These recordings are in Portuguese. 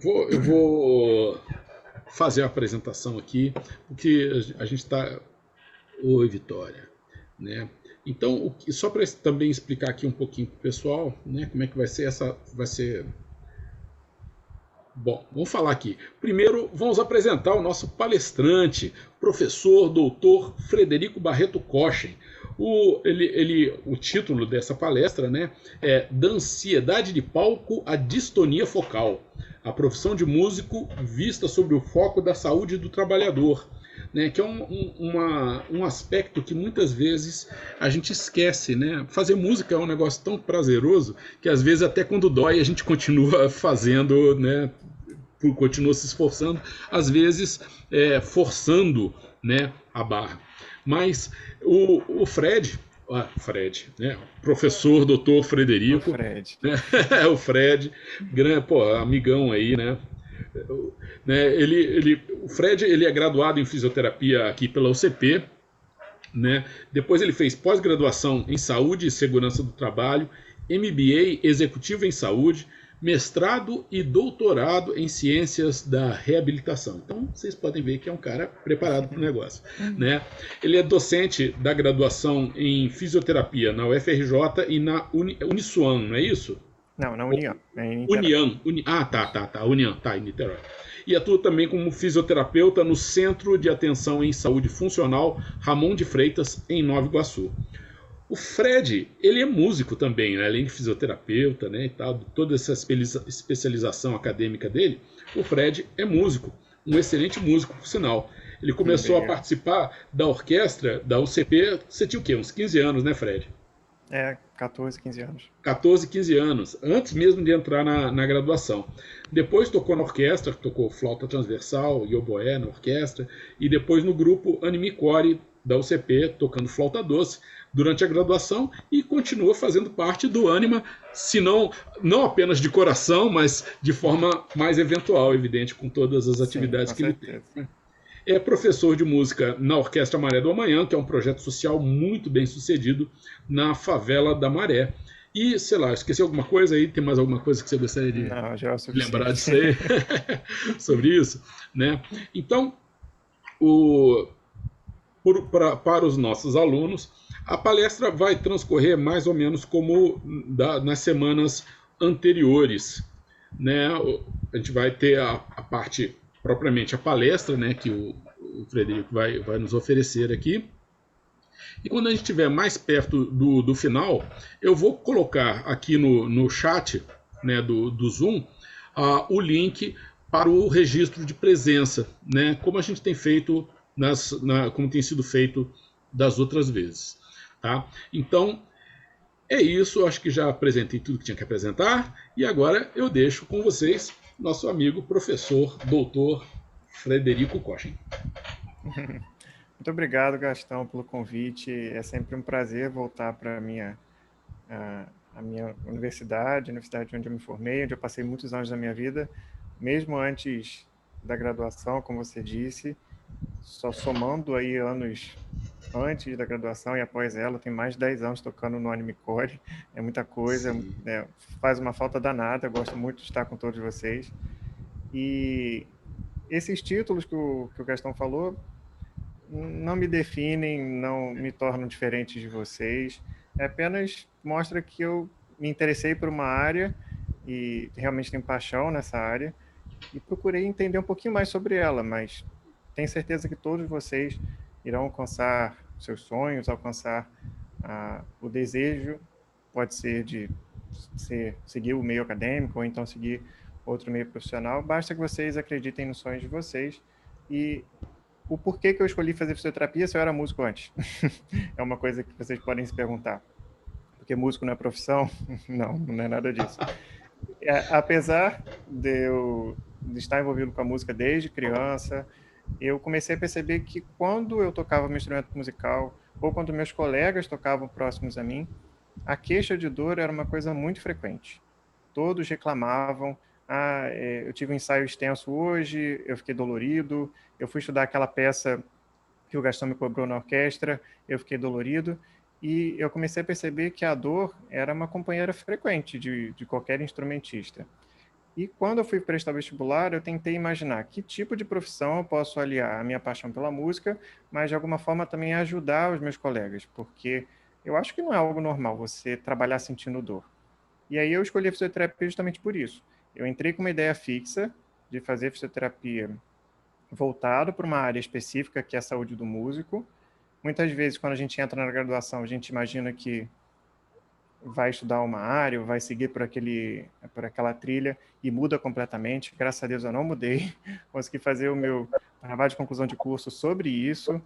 Eu vou fazer a apresentação aqui, porque a gente está. Oi, Vitória. Né? Então, só para também explicar aqui um pouquinho para o pessoal, né, como é que vai ser essa. Vai ser. Bom, vamos falar aqui. Primeiro, vamos apresentar o nosso palestrante, professor doutor Frederico Barreto Kochen. O título dessa palestra, né, é Da ansiedade de palco à distonia focal. A profissão de músico vista sob o foco da saúde do trabalhador. Né, que é um aspecto que muitas vezes a gente esquece. Né? Fazer música é um negócio tão prazeroso que às vezes até quando dói a gente continua fazendo, né, continua se esforçando, às vezes forçando, né, a barra. Mas o Fred, né, professor doutor O Frederico, Fred. né, o Fred, grande, pô, amigão aí, né? O Fred ele é graduado em fisioterapia aqui pela UCP, né? Depois ele fez pós-graduação em saúde e segurança do trabalho, MBA executivo em saúde, mestrado e doutorado em ciências da reabilitação. Então vocês podem ver que é um cara preparado para o negócio. Né? Ele é docente da graduação em fisioterapia na UFRJ e na Uniswan, não é isso? Não, na União, é em Niterói. União. Isso. Tá. União, tá, em Niterói. E atua também como fisioterapeuta no Centro de Atenção em Saúde Funcional Ramon de Freitas, em Nova Iguaçu. O Fred, ele é músico também, né? Além de fisioterapeuta, né, e tal, toda essa especialização acadêmica dele, o Fred é músico, um excelente músico, por sinal. Ele começou a Obrigado. participar da orquestra da UCP, você tinha o quê? Uns 15 anos, né, Fred? É, 14, 15 anos. 14, 15 anos, antes mesmo de entrar na graduação. Depois tocou na orquestra, tocou flauta transversal e oboé na orquestra, e depois no grupo Anime Core da UCP, tocando flauta doce durante a graduação e continua fazendo parte do Anima, se não apenas de coração, mas de forma mais eventual, evidente, com todas as Sim, atividades com que ele tem. certeza. É professor de música na Orquestra Maré do Amanhã, que é um projeto social muito bem sucedido na favela da Maré. E, sei lá, esqueci alguma coisa aí? Tem mais alguma coisa que você gostaria de Não, já é o lembrar suficiente. disso aí? Sobre isso? Né? Então, o, para os nossos alunos, a palestra vai transcorrer mais ou menos como nas semanas anteriores. Né? A gente vai ter a parte propriamente a palestra, né, que o Frederico vai nos oferecer aqui. E quando a gente estiver mais perto do final, eu vou colocar aqui no chat, né, do Zoom o link para o registro de presença, né, como a gente tem feito, como tem sido feito das outras vezes. Tá? Então, é isso, acho que já apresentei tudo que tinha que apresentar e agora eu deixo com vocês nosso amigo professor doutor Frederico Kochen. Muito obrigado, Gastão, pelo convite. É sempre um prazer voltar para a minha universidade, a universidade onde eu me formei, onde eu passei muitos anos da minha vida, mesmo antes da graduação, como você disse, só somando aí anos antes da graduação e após ela, tem mais de 10 anos tocando no Anime Core, é muita coisa, Sim. faz uma falta danada, eu gosto muito de estar com todos vocês. E esses títulos que o Gastão falou não me definem, não me tornam diferente de vocês, é apenas mostra que eu me interessei por uma área e realmente tenho paixão nessa área e procurei entender um pouquinho mais sobre ela, mas tenho certeza que todos vocês irão alcançar seus sonhos, alcançar o desejo, pode ser de seguir o meio acadêmico ou então seguir outro meio profissional, basta que vocês acreditem nos sonhos de vocês e o porquê que eu escolhi fazer fisioterapia se eu era músico antes. É uma coisa que vocês podem se perguntar. Porque músico não é profissão? Não, não é nada disso. Apesar de estar envolvido com a música desde criança, eu comecei a perceber que quando eu tocava meu instrumento musical ou quando meus colegas tocavam próximos a mim, a queixa de dor era uma coisa muito frequente. Todos reclamavam, eu tive um ensaio extenso hoje, eu fiquei dolorido, eu fui estudar aquela peça que o Gastão me cobrou na orquestra, eu fiquei dolorido, e eu comecei a perceber que a dor era uma companheira frequente de qualquer instrumentista. E quando eu fui prestar vestibular, eu tentei imaginar que tipo de profissão eu posso aliar a minha paixão pela música, mas de alguma forma também ajudar os meus colegas, porque eu acho que não é algo normal você trabalhar sentindo dor. E aí eu escolhi a fisioterapia justamente por isso. Eu entrei com uma ideia fixa de fazer fisioterapia voltado para uma área específica, que é a saúde do músico. Muitas vezes, quando a gente entra na graduação, a gente imagina que vai estudar uma área, ou vai seguir por aquela trilha e muda completamente. Graças a Deus eu não mudei. Consegui fazer o meu trabalho de conclusão de curso sobre isso.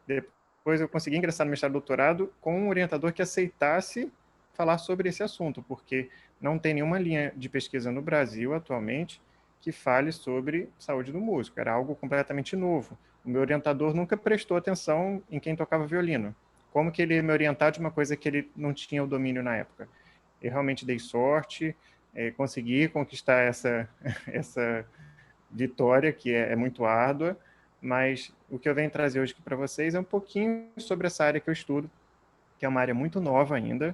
Depois eu consegui ingressar no mestrado e doutorado com um orientador que aceitasse falar sobre esse assunto, porque não tem nenhuma linha de pesquisa no Brasil atualmente que fale sobre saúde do músico. Era algo completamente novo. O meu orientador nunca prestou atenção em quem tocava violino. Como que ele ia me orientar de uma coisa que ele não tinha o domínio na época? Eu realmente dei sorte, consegui conquistar essa vitória, que é muito árdua, mas o que eu venho trazer hoje aqui para vocês é um pouquinho sobre essa área que eu estudo, que é uma área muito nova ainda,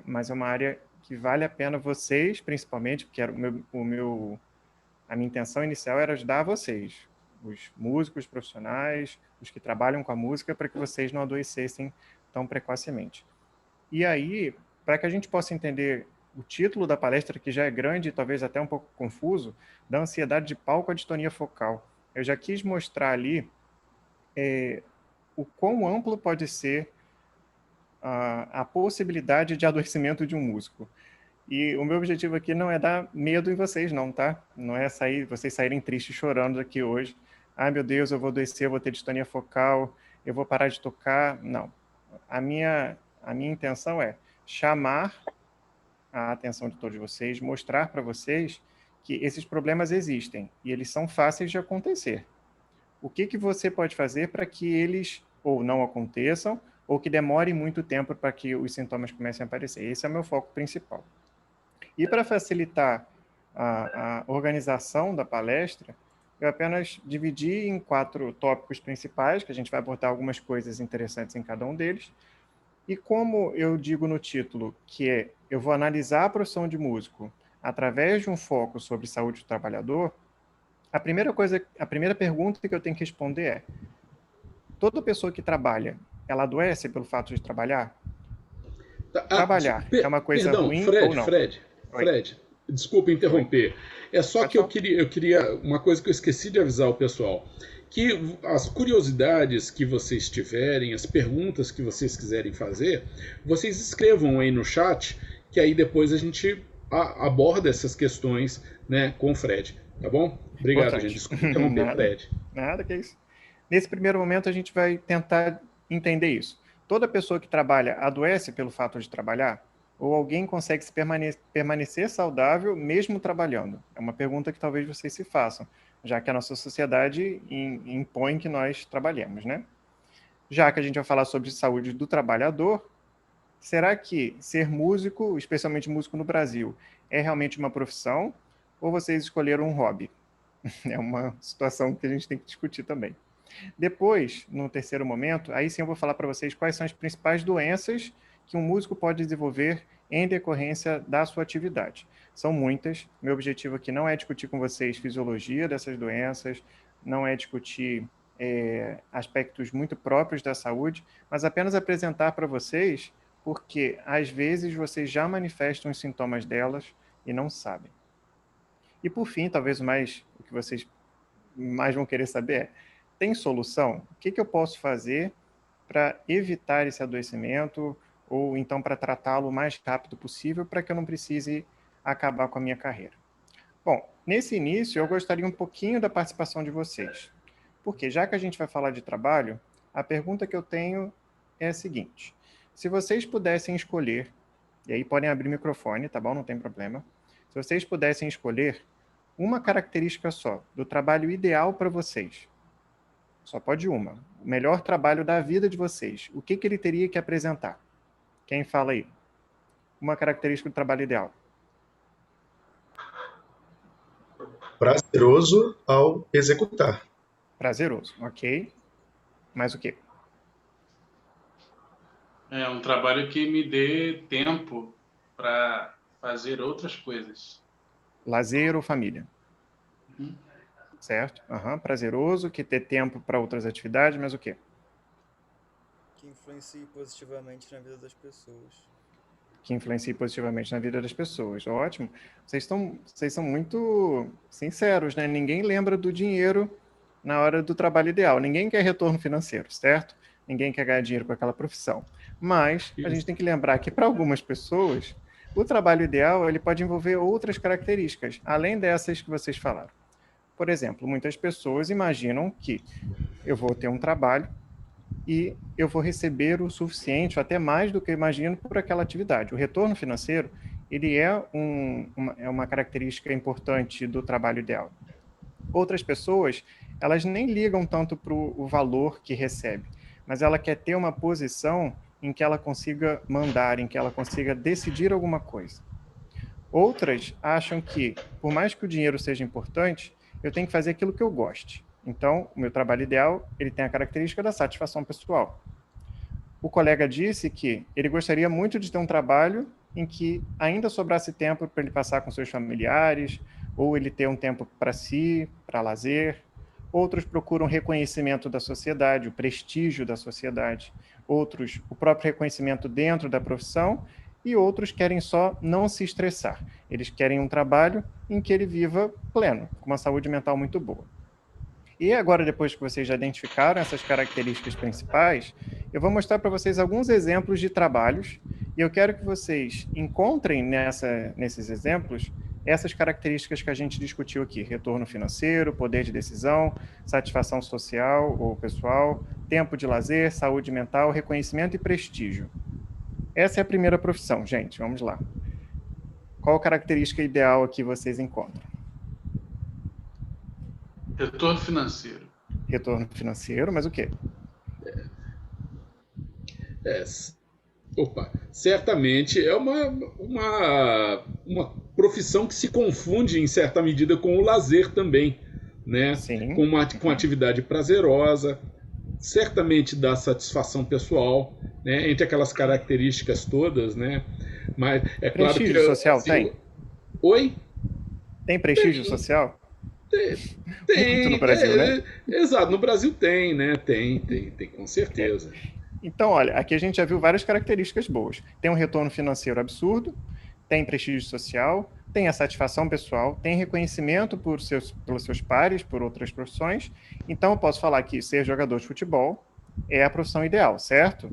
mas é uma área que vale a pena vocês, principalmente, porque era a minha intenção inicial era ajudar vocês, os músicos profissionais, os que trabalham com a música, para que vocês não adoecessem tão precocemente. E aí, para que a gente possa entender o título da palestra, que já é grande e talvez até um pouco confuso, da ansiedade de palco à distonia focal. Eu já quis mostrar ali o quão amplo pode ser a possibilidade de adoecimento de um músico. E o meu objetivo aqui não é dar medo em vocês, não, tá? Não é vocês saírem tristes chorando aqui hoje. Ai, meu Deus, eu vou adoecer, eu vou ter distonia focal, eu vou parar de tocar. Não. A minha intenção é chamar a atenção de todos vocês, mostrar para vocês que esses problemas existem e eles são fáceis de acontecer. O que você pode fazer para que eles ou não aconteçam ou que demore muito tempo para que os sintomas comecem a aparecer? Esse é o meu foco principal. E para facilitar a organização da palestra, eu apenas dividi em 4 tópicos principais, que a gente vai abordar algumas coisas interessantes em cada um deles. E como eu digo no título, que eu vou analisar a profissão de músico através de um foco sobre saúde do trabalhador, a primeira pergunta que eu tenho que responder é: toda pessoa que trabalha, ela adoece pelo fato de trabalhar? Trabalhar é uma coisa Perdão, ruim ou não? Oi, Fred, desculpa oi, interromper. É só pode que eu falar. queria, eu queria uma coisa que eu esqueci de avisar o pessoal, que as curiosidades que vocês tiverem, as perguntas que vocês quiserem fazer, vocês escrevam aí no chat, que aí depois a gente aborda essas questões, né, com o Fred, tá bom? Obrigado, gente. Importante. Desculpa interromper, Nada, Fred. nada que é isso. Nesse primeiro momento, a gente vai tentar entender isso. Toda pessoa que trabalha adoece pelo fato de trabalhar? Ou alguém consegue permanecer saudável mesmo trabalhando? É uma pergunta que talvez vocês se façam, já que a nossa sociedade impõe que nós trabalhemos, né? Já que a gente vai falar sobre saúde do trabalhador, será que ser músico, especialmente músico no Brasil, é realmente uma profissão? Ou vocês escolheram um hobby? É uma situação que a gente tem que discutir também. Depois, no terceiro momento, aí sim eu vou falar para vocês quais são as principais doenças que um músico pode desenvolver em decorrência da sua atividade. São muitas. Meu objetivo aqui não é discutir com vocês fisiologia dessas doenças, não é discutir aspectos muito próprios da saúde, mas apenas apresentar para vocês porque às vezes vocês já manifestam os sintomas delas e não sabem. E por fim, talvez o que vocês mais vão querer saber é: tem solução? O que eu posso fazer para evitar esse adoecimento ou então para tratá-lo o mais rápido possível para que eu não precise acabar com a minha carreira? Bom, nesse início eu gostaria um pouquinho da participação de vocês, porque já que a gente vai falar de trabalho, a pergunta que eu tenho é a seguinte: se vocês pudessem escolher, e aí podem abrir o microfone, tá bom? Não tem problema. Se vocês pudessem escolher uma característica só do trabalho ideal para vocês, só pode uma, o melhor trabalho da vida de vocês, o que ele teria que apresentar? Quem fala aí? Uma característica do trabalho ideal. Prazeroso ao executar. Prazeroso, ok. Mais o quê? É um trabalho que me dê tempo para fazer outras coisas. lazer ou família? Certo? Prazeroso, que ter tempo para outras atividades, mas o quê? Que influencie positivamente na vida das pessoas. Que influencie positivamente na vida das pessoas. Ótimo. Vocês são muito sinceros, né? Ninguém lembra do dinheiro na hora do trabalho ideal. Ninguém quer retorno financeiro, certo? Ninguém quer ganhar dinheiro com aquela profissão. Mas a gente tem que lembrar que, para algumas pessoas, o trabalho ideal ele pode envolver outras características, além dessas que vocês falaram. Por exemplo, muitas pessoas imaginam que eu vou ter um trabalho e eu vou receber o suficiente, ou até mais do que eu imagino, por aquela atividade. O retorno financeiro, ele é uma característica importante do trabalho ideal. Outras pessoas, elas nem ligam tanto para o valor que recebe, mas ela quer ter uma posição em que ela consiga mandar, em que ela consiga decidir alguma coisa. Outras acham que, por mais que o dinheiro seja importante, eu tenho que fazer aquilo que eu goste. Então, o meu trabalho ideal, ele tem a característica da satisfação pessoal. O colega disse que ele gostaria muito de ter um trabalho em que ainda sobrasse tempo para ele passar com seus familiares, ou ele ter um tempo para si, para lazer. Outros procuram reconhecimento da sociedade, o prestígio da sociedade. Outros, o próprio reconhecimento dentro da profissão. E outros querem só não se estressar. Eles querem um trabalho em que ele viva pleno, com uma saúde mental muito boa. E agora, depois que vocês já identificaram essas características principais, eu vou mostrar para vocês alguns exemplos de trabalhos e eu quero que vocês encontrem nesses exemplos essas características que a gente discutiu aqui: retorno financeiro, poder de decisão, satisfação social ou pessoal, tempo de lazer, saúde mental, reconhecimento e prestígio. Essa é a primeira profissão, gente. Vamos lá. Qual a característica ideal aqui vocês encontram? Retorno financeiro. Retorno financeiro, mas o quê? Certamente é uma profissão que se confunde em certa medida com o lazer também, né? Sim. Com atividade prazerosa, certamente dá satisfação pessoal, né? Entre aquelas características todas, né? Mas é claro que prestígio social tem? Oi? Tem prestígio social? Tem. Muito no Brasil, né? Exato, no Brasil tem, né? Tem, com certeza. Então, olha, aqui a gente já viu várias características boas. Tem um retorno financeiro absurdo, tem prestígio social, tem a satisfação pessoal, tem reconhecimento pelos seus pares, por outras profissões. Então, eu posso falar que ser jogador de futebol é a profissão ideal, certo?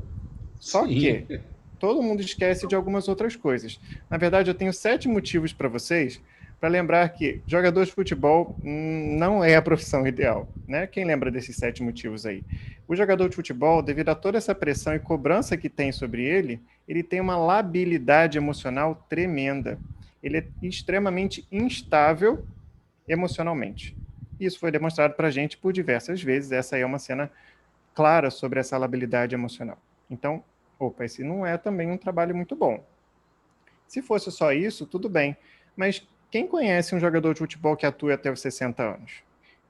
Só que todo mundo esquece de algumas outras coisas. Na verdade, eu tenho 7 motivos para vocês para lembrar que jogador de futebol não é a profissão ideal, né? Quem lembra desses 7 motivos aí? O jogador de futebol, devido a toda essa pressão e cobrança que tem sobre ele tem uma labilidade emocional tremenda. Ele é extremamente instável emocionalmente. Isso foi demonstrado para a gente por diversas vezes. Essa aí é uma cena clara sobre essa labilidade emocional. Então, esse não é também um trabalho muito bom. Se fosse só isso, tudo bem. Mas quem conhece um jogador de futebol que atua até os 60 anos?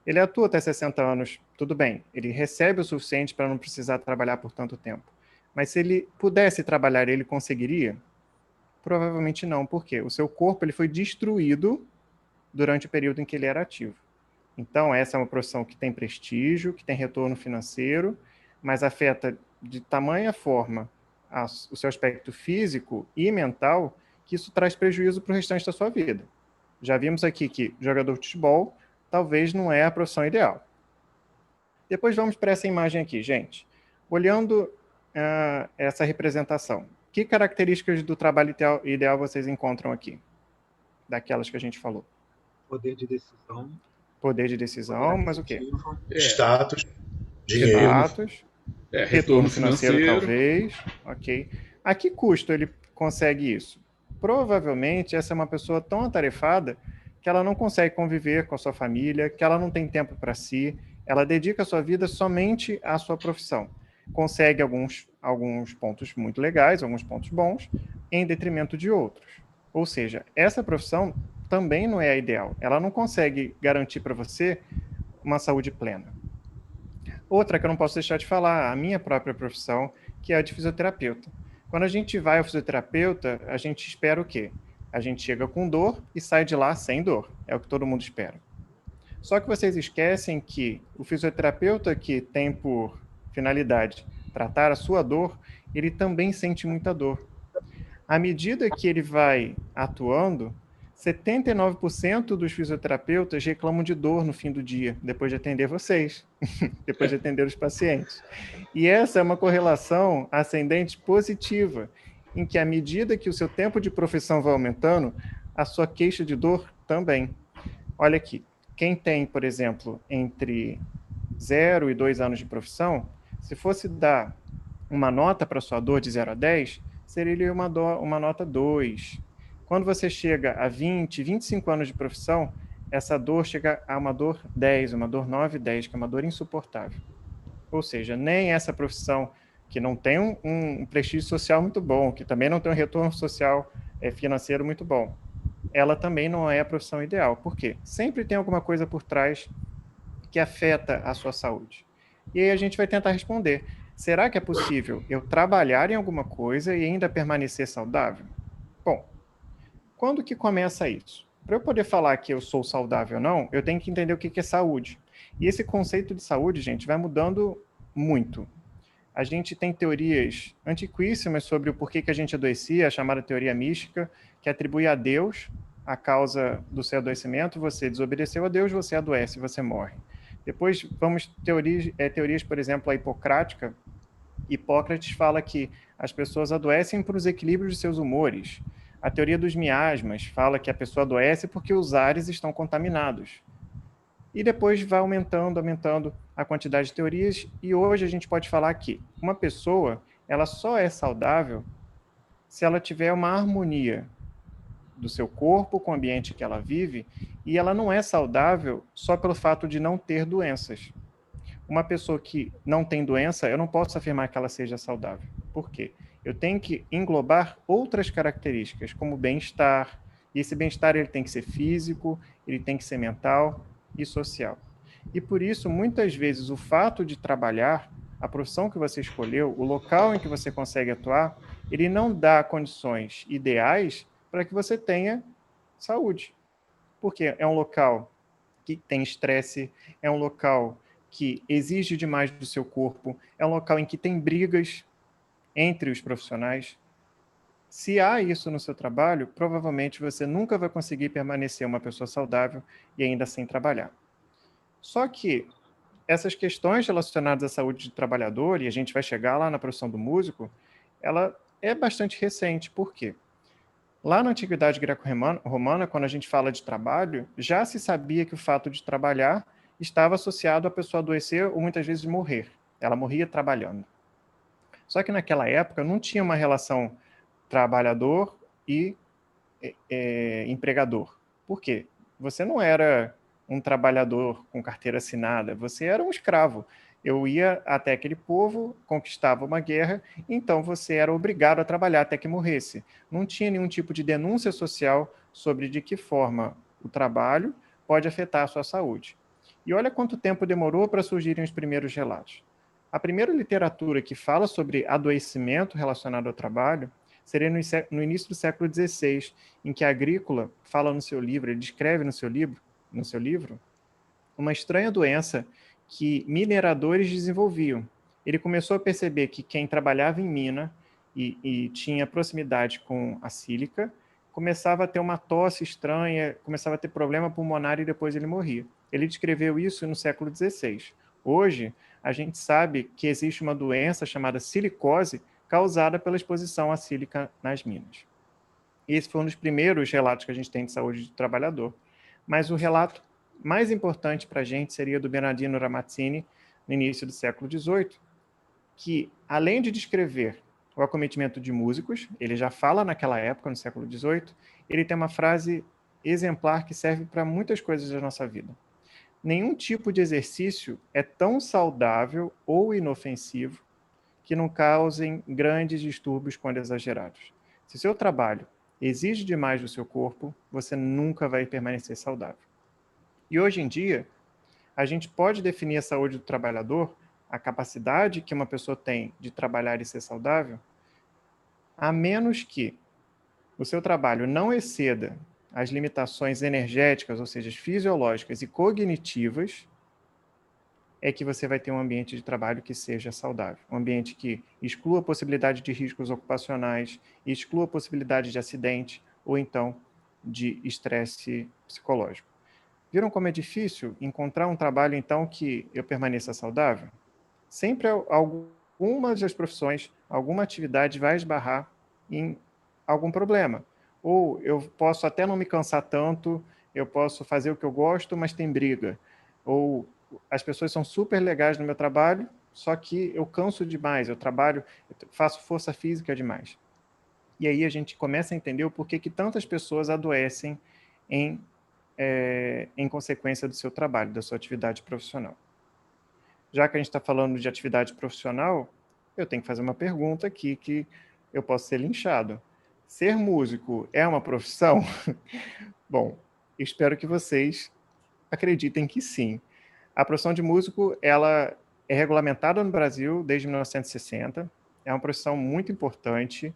Ele atua até 60 anos, tudo bem. Ele recebe o suficiente para não precisar trabalhar por tanto tempo. Mas se ele pudesse trabalhar, ele conseguiria? Provavelmente não. Por quê? O seu corpo ele foi destruído durante o período em que ele era ativo. Então, essa é uma profissão que tem prestígio, que tem retorno financeiro, mas afeta de tamanha forma o seu aspecto físico e mental que isso traz prejuízo para o restante da sua vida. Já vimos aqui que jogador de futebol talvez não é a profissão ideal. Depois vamos para essa imagem aqui, gente. Olhando essa representação, que características do trabalho ideal vocês encontram aqui? Daquelas que a gente falou. Poder de decisão. Poder de decisão, mas o quê? Status, dinheiro. Status, retorno financeiro, talvez. Ok. A que custo ele consegue isso? Provavelmente essa é uma pessoa tão atarefada que ela não consegue conviver com a sua família, que ela não tem tempo para si, ela dedica a sua vida somente à sua profissão. Consegue alguns pontos muito legais, alguns pontos bons, em detrimento de outros. Ou seja, essa profissão também não é a ideal. Ela não consegue garantir para você uma saúde plena. Outra que eu não posso deixar de falar, a minha própria profissão, que é a de fisioterapeuta. Quando a gente vai ao fisioterapeuta, a gente espera o quê? A gente chega com dor e sai de lá sem dor. É o que todo mundo espera. Só que vocês esquecem que o fisioterapeuta que tem por finalidade tratar a sua dor, ele também sente muita dor. À medida que ele vai atuando, 79% dos fisioterapeutas reclamam de dor no fim do dia, depois de atender vocês, depois de atender os pacientes. E essa é uma correlação ascendente positiva, em que à medida que o seu tempo de profissão vai aumentando, a sua queixa de dor também. Olha aqui, quem tem, por exemplo, entre 0 e 2 anos de profissão, se fosse dar uma nota para sua dor de 0 a 10, seria uma nota 2. Quando você chega a 20, 25 anos de profissão, essa dor chega a uma dor 10, uma dor 9, 10, que é uma dor insuportável. Ou seja, nem essa profissão que não tem um prestígio social muito bom, que também não tem um retorno social financeiro muito bom, ela também não é a profissão ideal. Por quê? Sempre tem alguma coisa por trás que afeta a sua saúde. E aí a gente vai tentar responder. Será que é possível eu trabalhar em alguma coisa e ainda permanecer saudável? Bom, quando que começa isso? Para eu poder falar que eu sou saudável ou não, eu tenho que entender o que é saúde. E esse conceito de saúde, gente, vai mudando muito. A gente tem teorias antiquíssimas sobre o porquê que a gente adoecia, a chamada teoria mística, que atribui a Deus a causa do seu adoecimento. Você desobedeceu a Deus, você adoece, você morre. Depois vamos teorias, por exemplo, a hipocrática. Hipócrates fala que as pessoas adoecem por os equilíbrios de seus humores. A teoria dos miasmas fala que a pessoa adoece porque os ares estão contaminados. E depois vai aumentando a quantidade de teorias, e hoje a gente pode falar que uma pessoa, ela só é saudável se ela tiver uma harmonia do seu corpo com o ambiente que ela vive, e ela não é saudável só pelo fato de não ter doenças. Uma pessoa que não tem doença, eu não posso afirmar que ela seja saudável. Por quê? Eu tenho que englobar outras características, como bem-estar, e esse bem-estar ele tem que ser físico, ele tem que ser mental e social. E por isso, muitas vezes, o fato de trabalhar, a profissão que você escolheu, o local em que você consegue atuar, ele não dá condições ideais para que você tenha saúde. Porque é um local que tem estresse, é um local que exige demais do seu corpo, é um local em que tem brigas entre os profissionais. Se há isso no seu trabalho, provavelmente você nunca vai conseguir permanecer uma pessoa saudável e ainda assim trabalhar. Só que essas questões relacionadas à saúde do trabalhador, e a gente vai chegar lá na profissão do músico, ela é bastante recente. Por quê? Lá na Antiguidade Greco-Romana, quando a gente fala de trabalho, já se sabia que o fato de trabalhar estava associado a pessoa adoecer ou muitas vezes morrer. Ela morria trabalhando. Só que naquela época não tinha uma relação trabalhador e empregador. Por quê? Você não era um trabalhador com carteira assinada, você era um escravo. Eu ia até aquele povo, conquistava uma guerra, então você era obrigado a trabalhar até que morresse. Não tinha nenhum tipo de denúncia social sobre de que forma o trabalho pode afetar a sua saúde. E olha quanto tempo demorou para surgirem os primeiros relatos. A primeira literatura que fala sobre adoecimento relacionado ao trabalho seria no início do século XVI, em que Agrícola fala no seu livro, ele descreve no seu livro, uma estranha doença que mineradores desenvolviam. Ele começou a perceber que quem trabalhava em mina e tinha proximidade com a sílica começava a ter uma tosse estranha, começava a ter problema pulmonar e depois ele morria. Ele descreveu isso no século XVI. Hoje, a gente sabe que existe uma doença chamada silicose causada pela exposição à sílica nas minas. Esse foi um dos primeiros relatos que a gente tem de saúde do trabalhador. Mas o relato mais importante para a gente seria do Bernardino Ramazzini, no início do século XVIII, que, além de descrever o acometimento de músicos, ele já fala naquela época, no século XVIII, ele tem uma frase exemplar que serve para muitas coisas da nossa vida. Nenhum tipo de exercício é tão saudável ou inofensivo que não causem grandes distúrbios quando exagerados. Se seu trabalho exige demais do seu corpo, você nunca vai permanecer saudável. E hoje em dia, a gente pode definir a saúde do trabalhador, a capacidade que uma pessoa tem de trabalhar e ser saudável, a menos que o seu trabalho não exceda as limitações energéticas, ou seja, fisiológicas e cognitivas, é que você vai ter um ambiente de trabalho que seja saudável. Um ambiente que exclua a possibilidade de riscos ocupacionais, exclua a possibilidade de acidente ou então de estresse psicológico. Viram como é difícil encontrar um trabalho, então, que eu permaneça saudável? Sempre alguma das profissões, alguma atividade vai esbarrar em algum problema. Ou eu posso até não me cansar tanto, eu posso fazer o que eu gosto, mas tem briga. Ou as pessoas são super legais no meu trabalho, só que eu canso demais, eu faço força física demais. E aí a gente começa a entender o porquê que tantas pessoas adoecem em consequência do seu trabalho, da sua atividade profissional. Já que a gente está falando de atividade profissional, eu tenho que fazer uma pergunta aqui que eu posso ser linchado. Ser músico é uma profissão? Bom, espero que vocês acreditem que sim. A profissão de músico, ela é regulamentada no Brasil desde 1960. É uma profissão muito importante,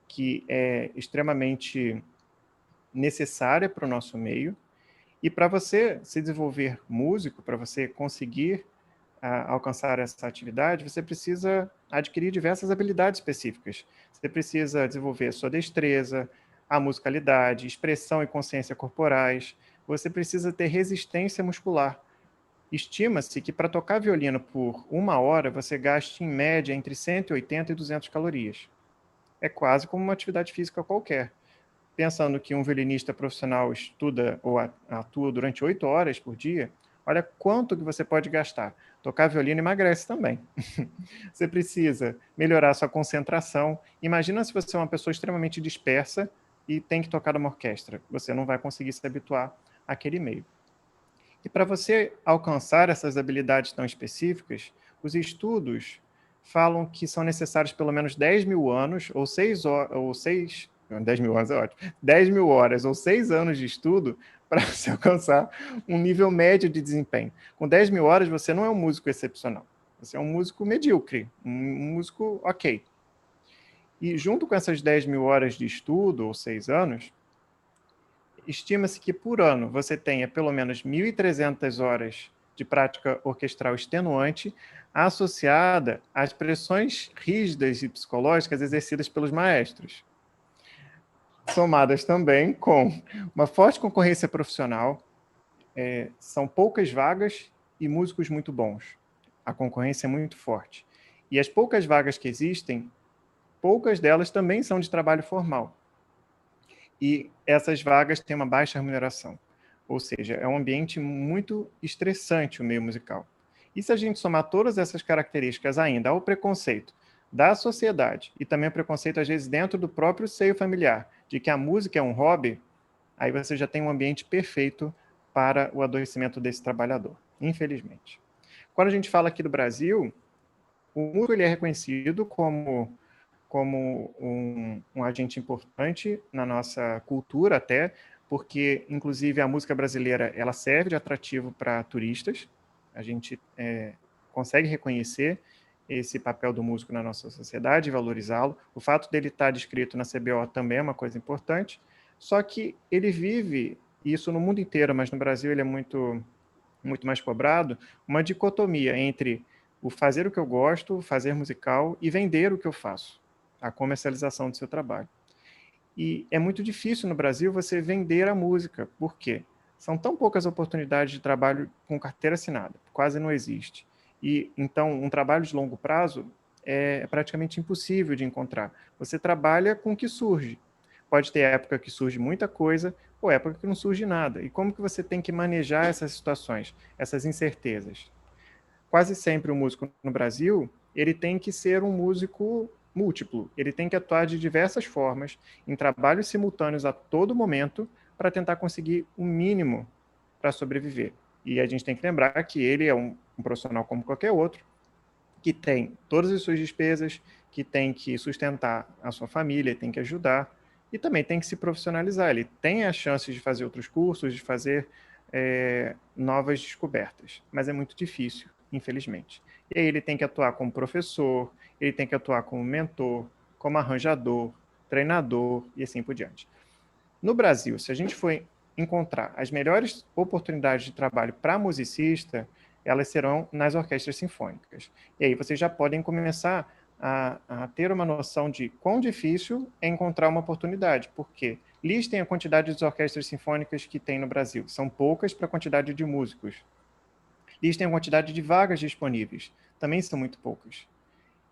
que é extremamente necessária para o nosso meio. E para você se desenvolver músico, para você conseguir alcançar essa atividade, você precisa adquirir diversas habilidades específicas. Você precisa desenvolver a sua destreza, a musicalidade, expressão e consciência corporais. Você precisa ter resistência muscular. Estima-se que para tocar violino por 1 hora, você gaste em média entre 180 e 200 calorias. É quase como uma atividade física qualquer. Pensando que um violinista profissional estuda ou atua durante 8 horas por dia, olha quanto que você pode gastar. Tocar violino emagrece também. Você precisa melhorar sua concentração. Imagina se você é uma pessoa extremamente dispersa e tem que tocar numa orquestra. Você não vai conseguir se habituar àquele meio. E para você alcançar essas habilidades tão específicas, os estudos falam que são necessários pelo menos 10 mil anos, ou 10 mil anos é ótimo, 10 mil horas ou 6 anos de estudo para se alcançar um nível médio de desempenho. Com 10 mil horas, você não é um músico excepcional. Você é um músico medíocre, um músico ok. E junto com essas 10 mil horas de estudo, ou 6 anos, estima-se que por ano você tenha pelo menos 1.300 horas de prática orquestral extenuante associada às pressões rígidas e psicológicas exercidas pelos maestros, somadas também com uma forte concorrência profissional, são poucas vagas e músicos muito bons. A concorrência é muito forte. E as poucas vagas que existem, poucas delas também são de trabalho formal. E essas vagas têm uma baixa remuneração. Ou seja, é um ambiente muito estressante o meio musical. E se a gente somar todas essas características ainda ao preconceito da sociedade e também o preconceito, às vezes, dentro do próprio seio familiar, de que a música é um hobby, aí você já tem um ambiente perfeito para o adoecimento desse trabalhador, infelizmente. Quando a gente fala aqui do Brasil, o músico ele é reconhecido como um agente importante na nossa cultura até, porque, inclusive, a música brasileira ela serve de atrativo para turistas. A gente consegue reconhecer esse papel do músico na nossa sociedade e valorizá-lo. O fato dele estar descrito na CBO também é uma coisa importante, só que ele vive, isso no mundo inteiro, mas no Brasil ele é muito mais cobrado, uma dicotomia entre o fazer o que eu gosto, fazer musical, e vender o que eu faço, a comercialização do seu trabalho. E é muito difícil no Brasil você vender a música. Por quê? São tão poucas oportunidades de trabalho com carteira assinada, quase não existe. E então um trabalho de longo prazo é praticamente impossível de encontrar. Você trabalha com o que surge. Pode ter época que surge muita coisa ou época que não surge nada. E como que você tem que manejar essas situações, essas incertezas? Quase sempre o músico no Brasil, ele tem que ser um músico múltiplo. Ele tem que atuar de diversas formas, em trabalhos simultâneos a todo momento, para tentar conseguir o mínimo para sobreviver. E a gente tem que lembrar que ele é um profissional como qualquer outro, que tem todas as suas despesas, que tem que sustentar a sua família, tem que ajudar, e também tem que se profissionalizar. Ele tem as chances de fazer outros cursos, de fazer novas descobertas, mas é muito difícil, infelizmente. E aí ele tem que atuar como professor, ele tem que atuar como mentor, como arranjador, treinador e assim por diante. No Brasil, se a gente for encontrar as melhores oportunidades de trabalho para musicista, elas serão nas orquestras sinfônicas. E aí vocês já podem começar a ter uma noção de quão difícil é encontrar uma oportunidade, porque listem a quantidade de orquestras sinfônicas que tem no Brasil. São poucas para a quantidade de músicos. Listem a quantidade de vagas disponíveis. Também são muito poucas.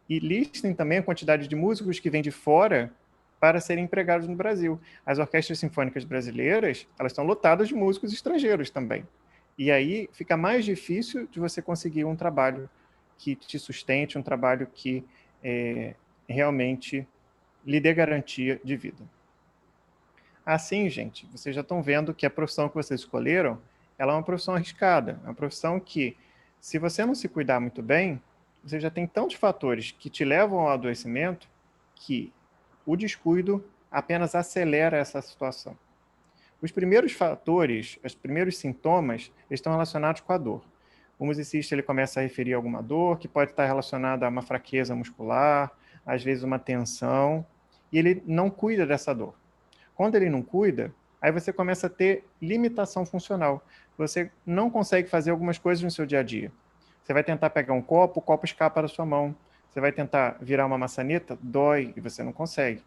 E listem também a quantidade de músicos que vêm de fora para serem empregados no Brasil. As orquestras sinfônicas brasileiras, elas estão lotadas de músicos estrangeiros também. E aí fica mais difícil de você conseguir um trabalho que te sustente, um trabalho que realmente lhe dê garantia de vida. Assim, gente, vocês já estão vendo que a profissão que vocês escolheram, ela é uma profissão arriscada, uma profissão que, se você não se cuidar muito bem, você já tem tantos fatores que te levam ao adoecimento que o descuido apenas acelera essa situação. Os primeiros fatores, os primeiros sintomas, estão relacionados com a dor. O musicista ele começa a referir alguma dor, que pode estar relacionada a uma fraqueza muscular, às vezes uma tensão, e ele não cuida dessa dor. Quando ele não cuida, aí você começa a ter limitação funcional. Você não consegue fazer algumas coisas no seu dia a dia. Você vai tentar pegar um copo, o copo escapa da sua mão. Você vai tentar virar uma maçaneta, dói e você não consegue.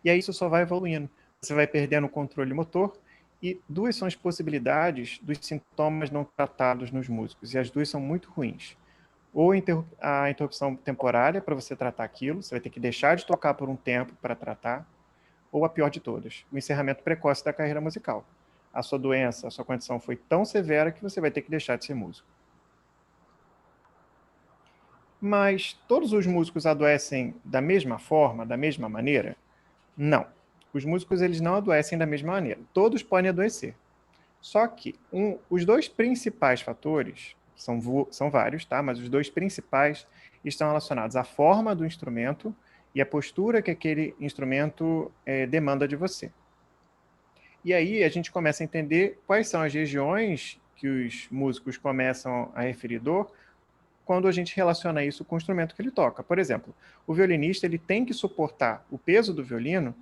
E aí isso só vai evoluindo. Você vai perdendo o controle motor e duas são as possibilidades dos sintomas não tratados nos músicos, e as duas são muito ruins. Ou a interrupção temporária para você tratar aquilo, você vai ter que deixar de tocar por um tempo para tratar, ou a pior de todas, o encerramento precoce da carreira musical. A sua doença, a sua condição foi tão severa que você vai ter que deixar de ser músico. Mas todos os músicos adoecem da mesma forma, da mesma maneira? Não. Os músicos eles não adoecem da mesma maneira. Todos podem adoecer. Só que os dois principais fatores, são vários, tá? Mas os dois principais estão relacionados à forma do instrumento e à postura que aquele instrumento demanda de você. E aí a gente começa a entender quais são as regiões que os músicos começam a referir dor quando a gente relaciona isso com o instrumento que ele toca. Por exemplo, o violinista ele tem que suportar o peso do violino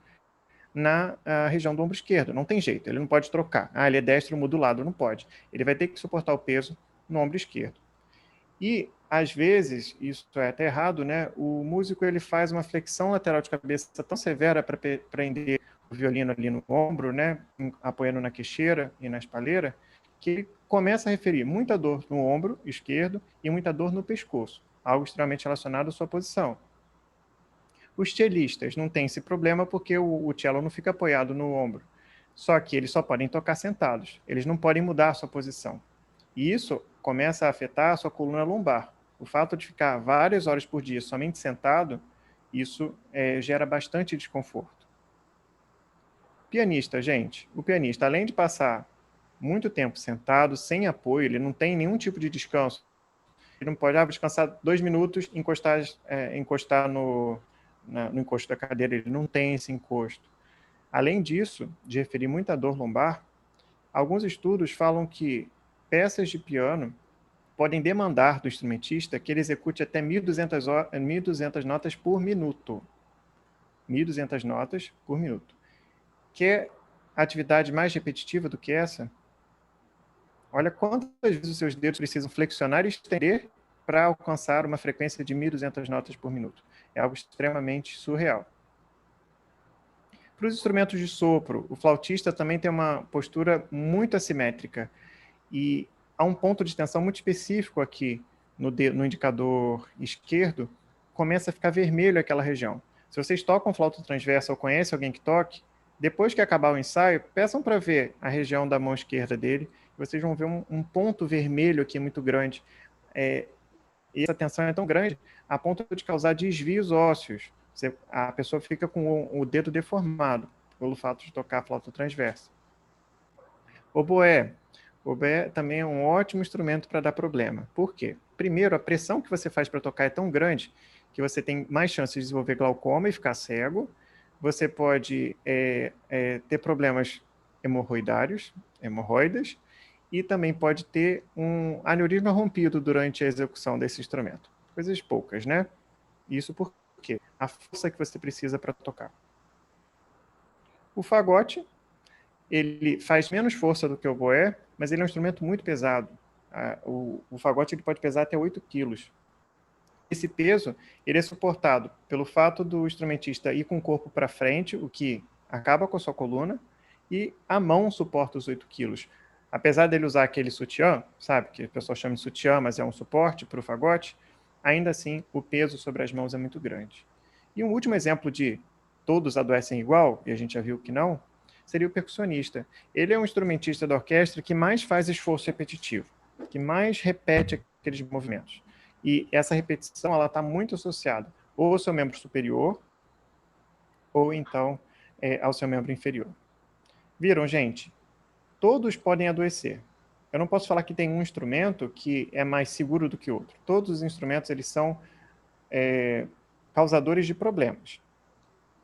na região do ombro esquerdo. Não tem jeito, ele não pode trocar. Ele é destro modulado, não pode. Ele vai ter que suportar o peso no ombro esquerdo. E, às vezes, isso é até errado, né? O músico ele faz uma flexão lateral de cabeça tão severa para prender o violino ali no ombro, né? Apoiando na queixeira e na espalheira, que ele começa a referir muita dor no ombro esquerdo e muita dor no pescoço, algo extremamente relacionado à sua posição. Os cellistas não têm esse problema porque o cello não fica apoiado no ombro. Só que eles só podem tocar sentados. Eles não podem mudar a sua posição. E isso começa a afetar a sua coluna lombar. O fato de ficar várias horas por dia somente sentado, isso gera bastante desconforto. Pianista, gente. O pianista, além de passar muito tempo sentado, sem apoio, ele não tem nenhum tipo de descanso. Ele não pode descansar 2 minutos, encostar no encosto da cadeira, ele não tem esse encosto. Além disso, de referir muita dor lombar, alguns estudos falam que peças de piano podem demandar do instrumentista que ele execute até 1.200 notas por minuto. 1.200 notas por minuto. Quer atividade mais repetitiva do que essa? Olha quantas vezes os seus dedos precisam flexionar e estender para alcançar uma frequência de 1.200 notas por minuto. É algo extremamente surreal. Para os instrumentos de sopro, o flautista também tem uma postura muito assimétrica e há um ponto de tensão muito específico aqui no indicador esquerdo, começa a ficar vermelho aquela região. Se vocês tocam flauta transversa ou conhecem alguém que toque, depois que acabar o ensaio, peçam para ver a região da mão esquerda dele, vocês vão ver um ponto vermelho aqui muito grande. E essa tensão é tão grande a ponto de causar desvios ósseos. A pessoa fica com o dedo deformado pelo fato de tocar a flauta transversa. Oboé. Oboé também é um ótimo instrumento para dar problema. Por quê? Primeiro, a pressão que você faz para tocar é tão grande que você tem mais chances de desenvolver glaucoma e ficar cego. Você pode ter problemas hemorroidários, hemorroidas, e também pode ter um aneurisma rompido durante a execução desse instrumento. Coisas poucas, né? Isso por quê? A força que você precisa para tocar. O fagote, ele faz menos força do que o oboé, mas ele é um instrumento muito pesado. O fagote ele pode pesar até 8 quilos. Esse peso ele é suportado pelo fato do instrumentista ir com o corpo para frente, o que acaba com a sua coluna, e a mão suporta os 8 quilos. Apesar dele usar aquele sutiã, sabe, que o pessoal chama de sutiã, mas é um suporte para o fagote, ainda assim o peso sobre as mãos é muito grande. E um último exemplo de todos adoecem igual, e a gente já viu que não, seria o percussionista. Ele é um instrumentista da orquestra que mais faz esforço repetitivo, que mais repete aqueles movimentos. E essa repetição ela está muito associada ou ao seu membro superior ou então ao seu membro inferior. Viram, gente? Todos podem adoecer. Eu não posso falar que tem um instrumento que é mais seguro do que outro. Todos os instrumentos eles são causadores de problemas.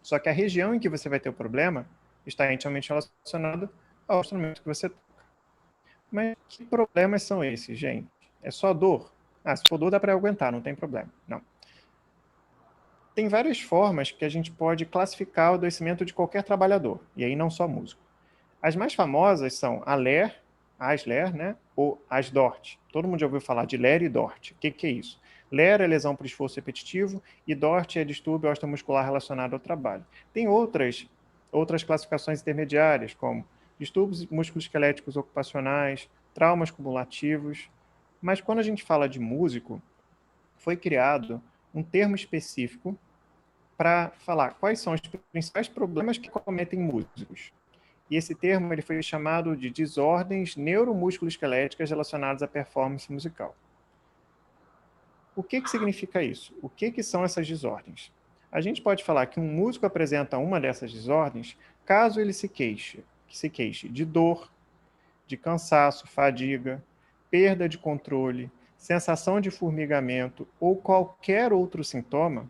Só que a região em que você vai ter o problema está intimamente relacionada ao instrumento que você toca. Mas que problemas são esses, gente? É só dor? Se for dor dá para aguentar, não tem problema. Não. Tem várias formas que a gente pode classificar o adoecimento de qualquer trabalhador, e aí não só músico. As mais famosas são a LER, ASLER, né? Ou ASDORT. Todo mundo já ouviu falar de LER e DORT. O que é isso? LER é lesão por esforço repetitivo e DORT é distúrbio osteomuscular relacionado ao trabalho. Tem outras classificações intermediárias, como distúrbios musculoesqueléticos ocupacionais, traumas cumulativos. Mas quando a gente fala de músico, foi criado um termo específico para falar quais são os principais problemas que cometem músicos. E esse termo ele foi chamado de desordens neuromusculoesqueléticas relacionadas à performance musical. O que significa isso? O que são essas desordens? A gente pode falar que um músico apresenta uma dessas desordens caso ele se queixe de dor, de cansaço, fadiga, perda de controle, sensação de formigamento ou qualquer outro sintoma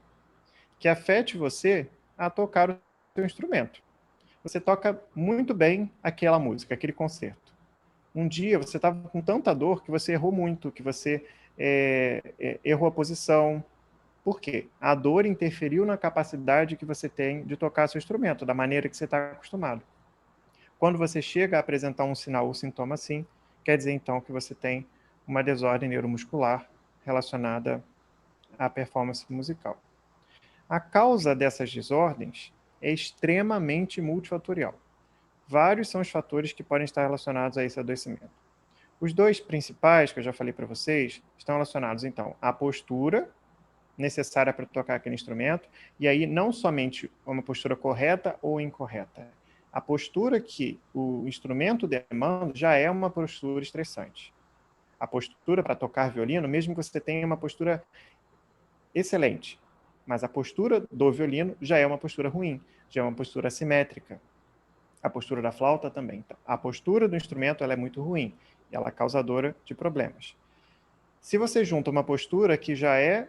que afete você a tocar o seu instrumento. Você toca muito bem aquela música, aquele concerto. Um dia você estava com tanta dor que você errou muito, que você errou a posição. Por quê? A dor interferiu na capacidade que você tem de tocar seu instrumento, da maneira que você está acostumado. Quando você chega a apresentar um sinal ou sintoma assim, quer dizer então que você tem uma desordem neuromuscular relacionada à performance musical. A causa dessas desordens é extremamente multifatorial. Vários são os fatores que podem estar relacionados a esse adoecimento. Os dois principais, que eu já falei para vocês, estão relacionados, então, à postura necessária para tocar aquele instrumento, e aí não somente uma postura correta ou incorreta. A postura que o instrumento demanda já é uma postura estressante. A postura para tocar violino, mesmo que você tenha uma postura excelente, mas a postura do violino já é uma postura ruim, já é uma postura assimétrica. A postura da flauta também. Então, a postura do instrumento ela é muito ruim, e ela é causadora de problemas. Se você junta uma postura que já é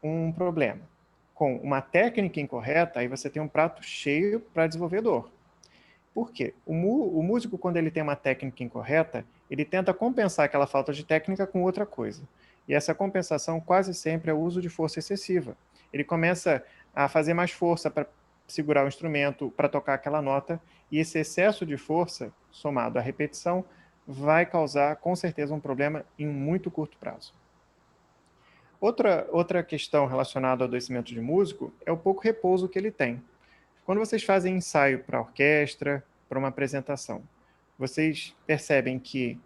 um problema com uma técnica incorreta, aí você tem um prato cheio para desenvolver dor. Por quê? O músico, quando ele tem uma técnica incorreta, ele tenta compensar aquela falta de técnica com outra coisa. E essa compensação quase sempre é o uso de força excessiva. Ele começa a fazer mais força para segurar o instrumento, para tocar aquela nota, e esse excesso de força, somado à repetição, vai causar, com certeza, um problema em muito curto prazo. Outra questão relacionada ao adoecimento de músico é o pouco repouso que ele tem. Quando vocês fazem ensaio para orquestra, para uma apresentação, vocês percebem que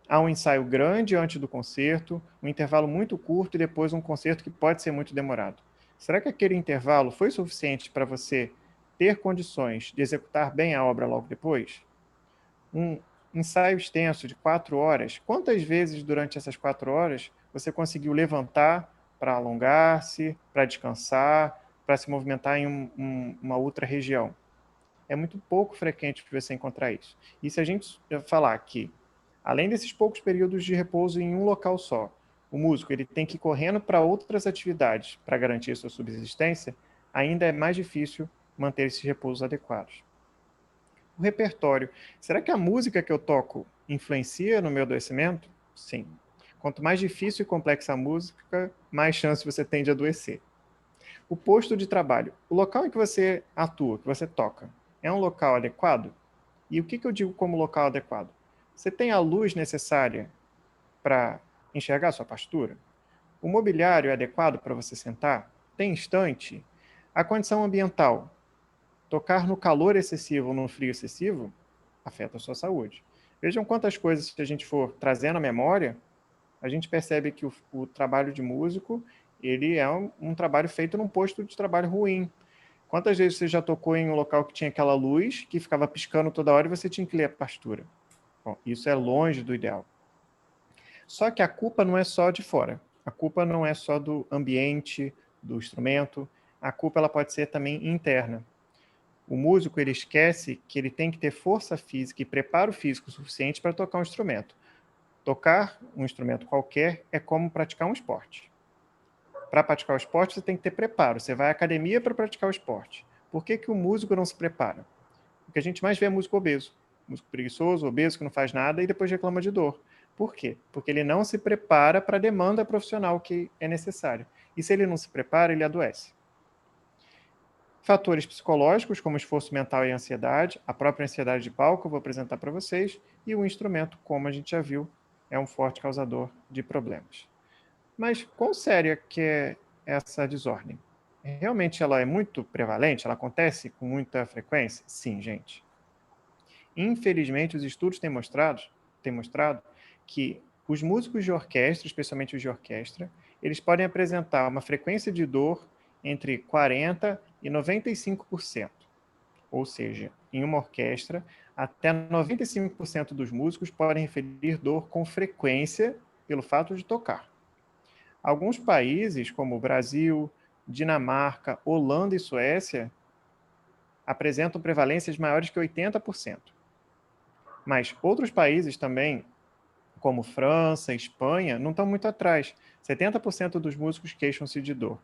há um ensaio grande antes do concerto, um intervalo muito curto e depois um concerto que pode ser muito demorado. Será que aquele intervalo foi suficiente para você ter condições de executar bem a obra logo depois? Um ensaio extenso de 4 horas, quantas vezes durante essas 4 horas você conseguiu levantar para alongar-se, para descansar, para se movimentar em uma outra região? É muito pouco frequente você encontrar isso. E se a gente falar que, além desses poucos períodos de repouso em um local só, o músico ele tem que ir correndo para outras atividades para garantir a sua subsistência, ainda é mais difícil manter esses repousos adequados. O repertório. Será que a música que eu toco influencia no meu adoecimento? Sim. Quanto mais difícil e complexa a música, mais chance você tem de adoecer. O posto de trabalho, o local em que você atua, que você toca, é um local adequado? E o que eu digo como local adequado? Você tem a luz necessária para enxergar a sua partitura? O mobiliário é adequado para você sentar? Tem estante? A condição ambiental, tocar no calor excessivo ou no frio excessivo, afeta a sua saúde. Vejam quantas coisas, se a gente for trazendo à memória, a gente percebe que o trabalho de músico, ele é um trabalho feito num posto de trabalho ruim. Quantas vezes você já tocou em um local que tinha aquela luz, que ficava piscando toda hora e você tinha que ler a partitura? Bom, isso é longe do ideal. Só que a culpa não é só de fora. A culpa não é só do ambiente, do instrumento. A culpa ela pode ser também interna. O músico ele esquece que ele tem que ter força física e preparo físico suficiente para tocar um instrumento. Tocar um instrumento qualquer é como praticar um esporte. Para praticar o esporte, você tem que ter preparo. Você vai à academia para praticar o esporte. Por que o músico não se prepara? Porque a gente mais vê é músico obeso. Músico preguiçoso, obeso, que não faz nada e depois reclama de dor. Por quê? Porque ele não se prepara para a demanda profissional que é necessária. E se ele não se prepara, ele adoece. Fatores psicológicos, como esforço mental e ansiedade, a própria ansiedade de palco, eu vou apresentar para vocês, e o instrumento, como a gente já viu, é um forte causador de problemas. Mas quão séria que é essa desordem? Realmente ela é muito prevalente? Ela acontece com muita frequência? Sim, gente. Infelizmente, os estudos têm mostrado que os músicos de orquestra, especialmente os de orquestra, eles podem apresentar uma frequência de dor entre 40% e 95%. Ou seja, em uma orquestra, até 95% dos músicos podem referir dor com frequência pelo fato de tocar. Alguns países, como o Brasil, Dinamarca, Holanda e Suécia, apresentam prevalências maiores que 80%. Mas outros países também, como França, Espanha, não estão muito atrás. 70% dos músicos queixam-se de dor.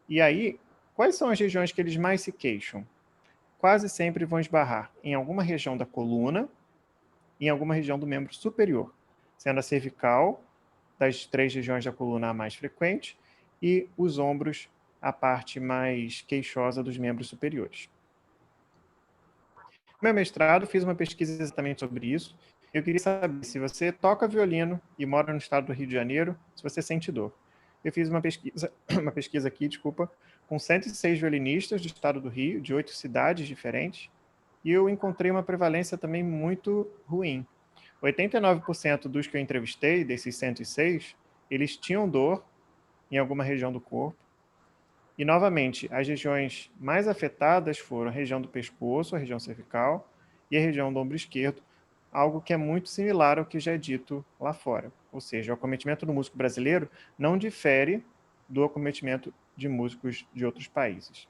E aí, quais são as regiões que eles mais se queixam? Quase sempre vão esbarrar em alguma região da coluna e em alguma região do membro superior, sendo a cervical, das 3 regiões da coluna a mais frequente, e os ombros, a parte mais queixosa dos membros superiores. No meu mestrado, fiz uma pesquisa exatamente sobre isso. Eu queria saber se você toca violino e mora no estado do Rio de Janeiro, se você sente dor. Eu fiz uma pesquisa aqui, com 106 violinistas do estado do Rio, de 8 cidades diferentes, e eu encontrei uma prevalência também muito ruim. 89% dos que eu entrevistei, desses 106, eles tinham dor em alguma região do corpo. E, novamente, as regiões mais afetadas foram a região do pescoço, a região cervical e a região do ombro esquerdo, algo que é muito similar ao que já é dito lá fora. Ou seja, o acometimento do músico brasileiro não difere do acometimento de músicos de outros países.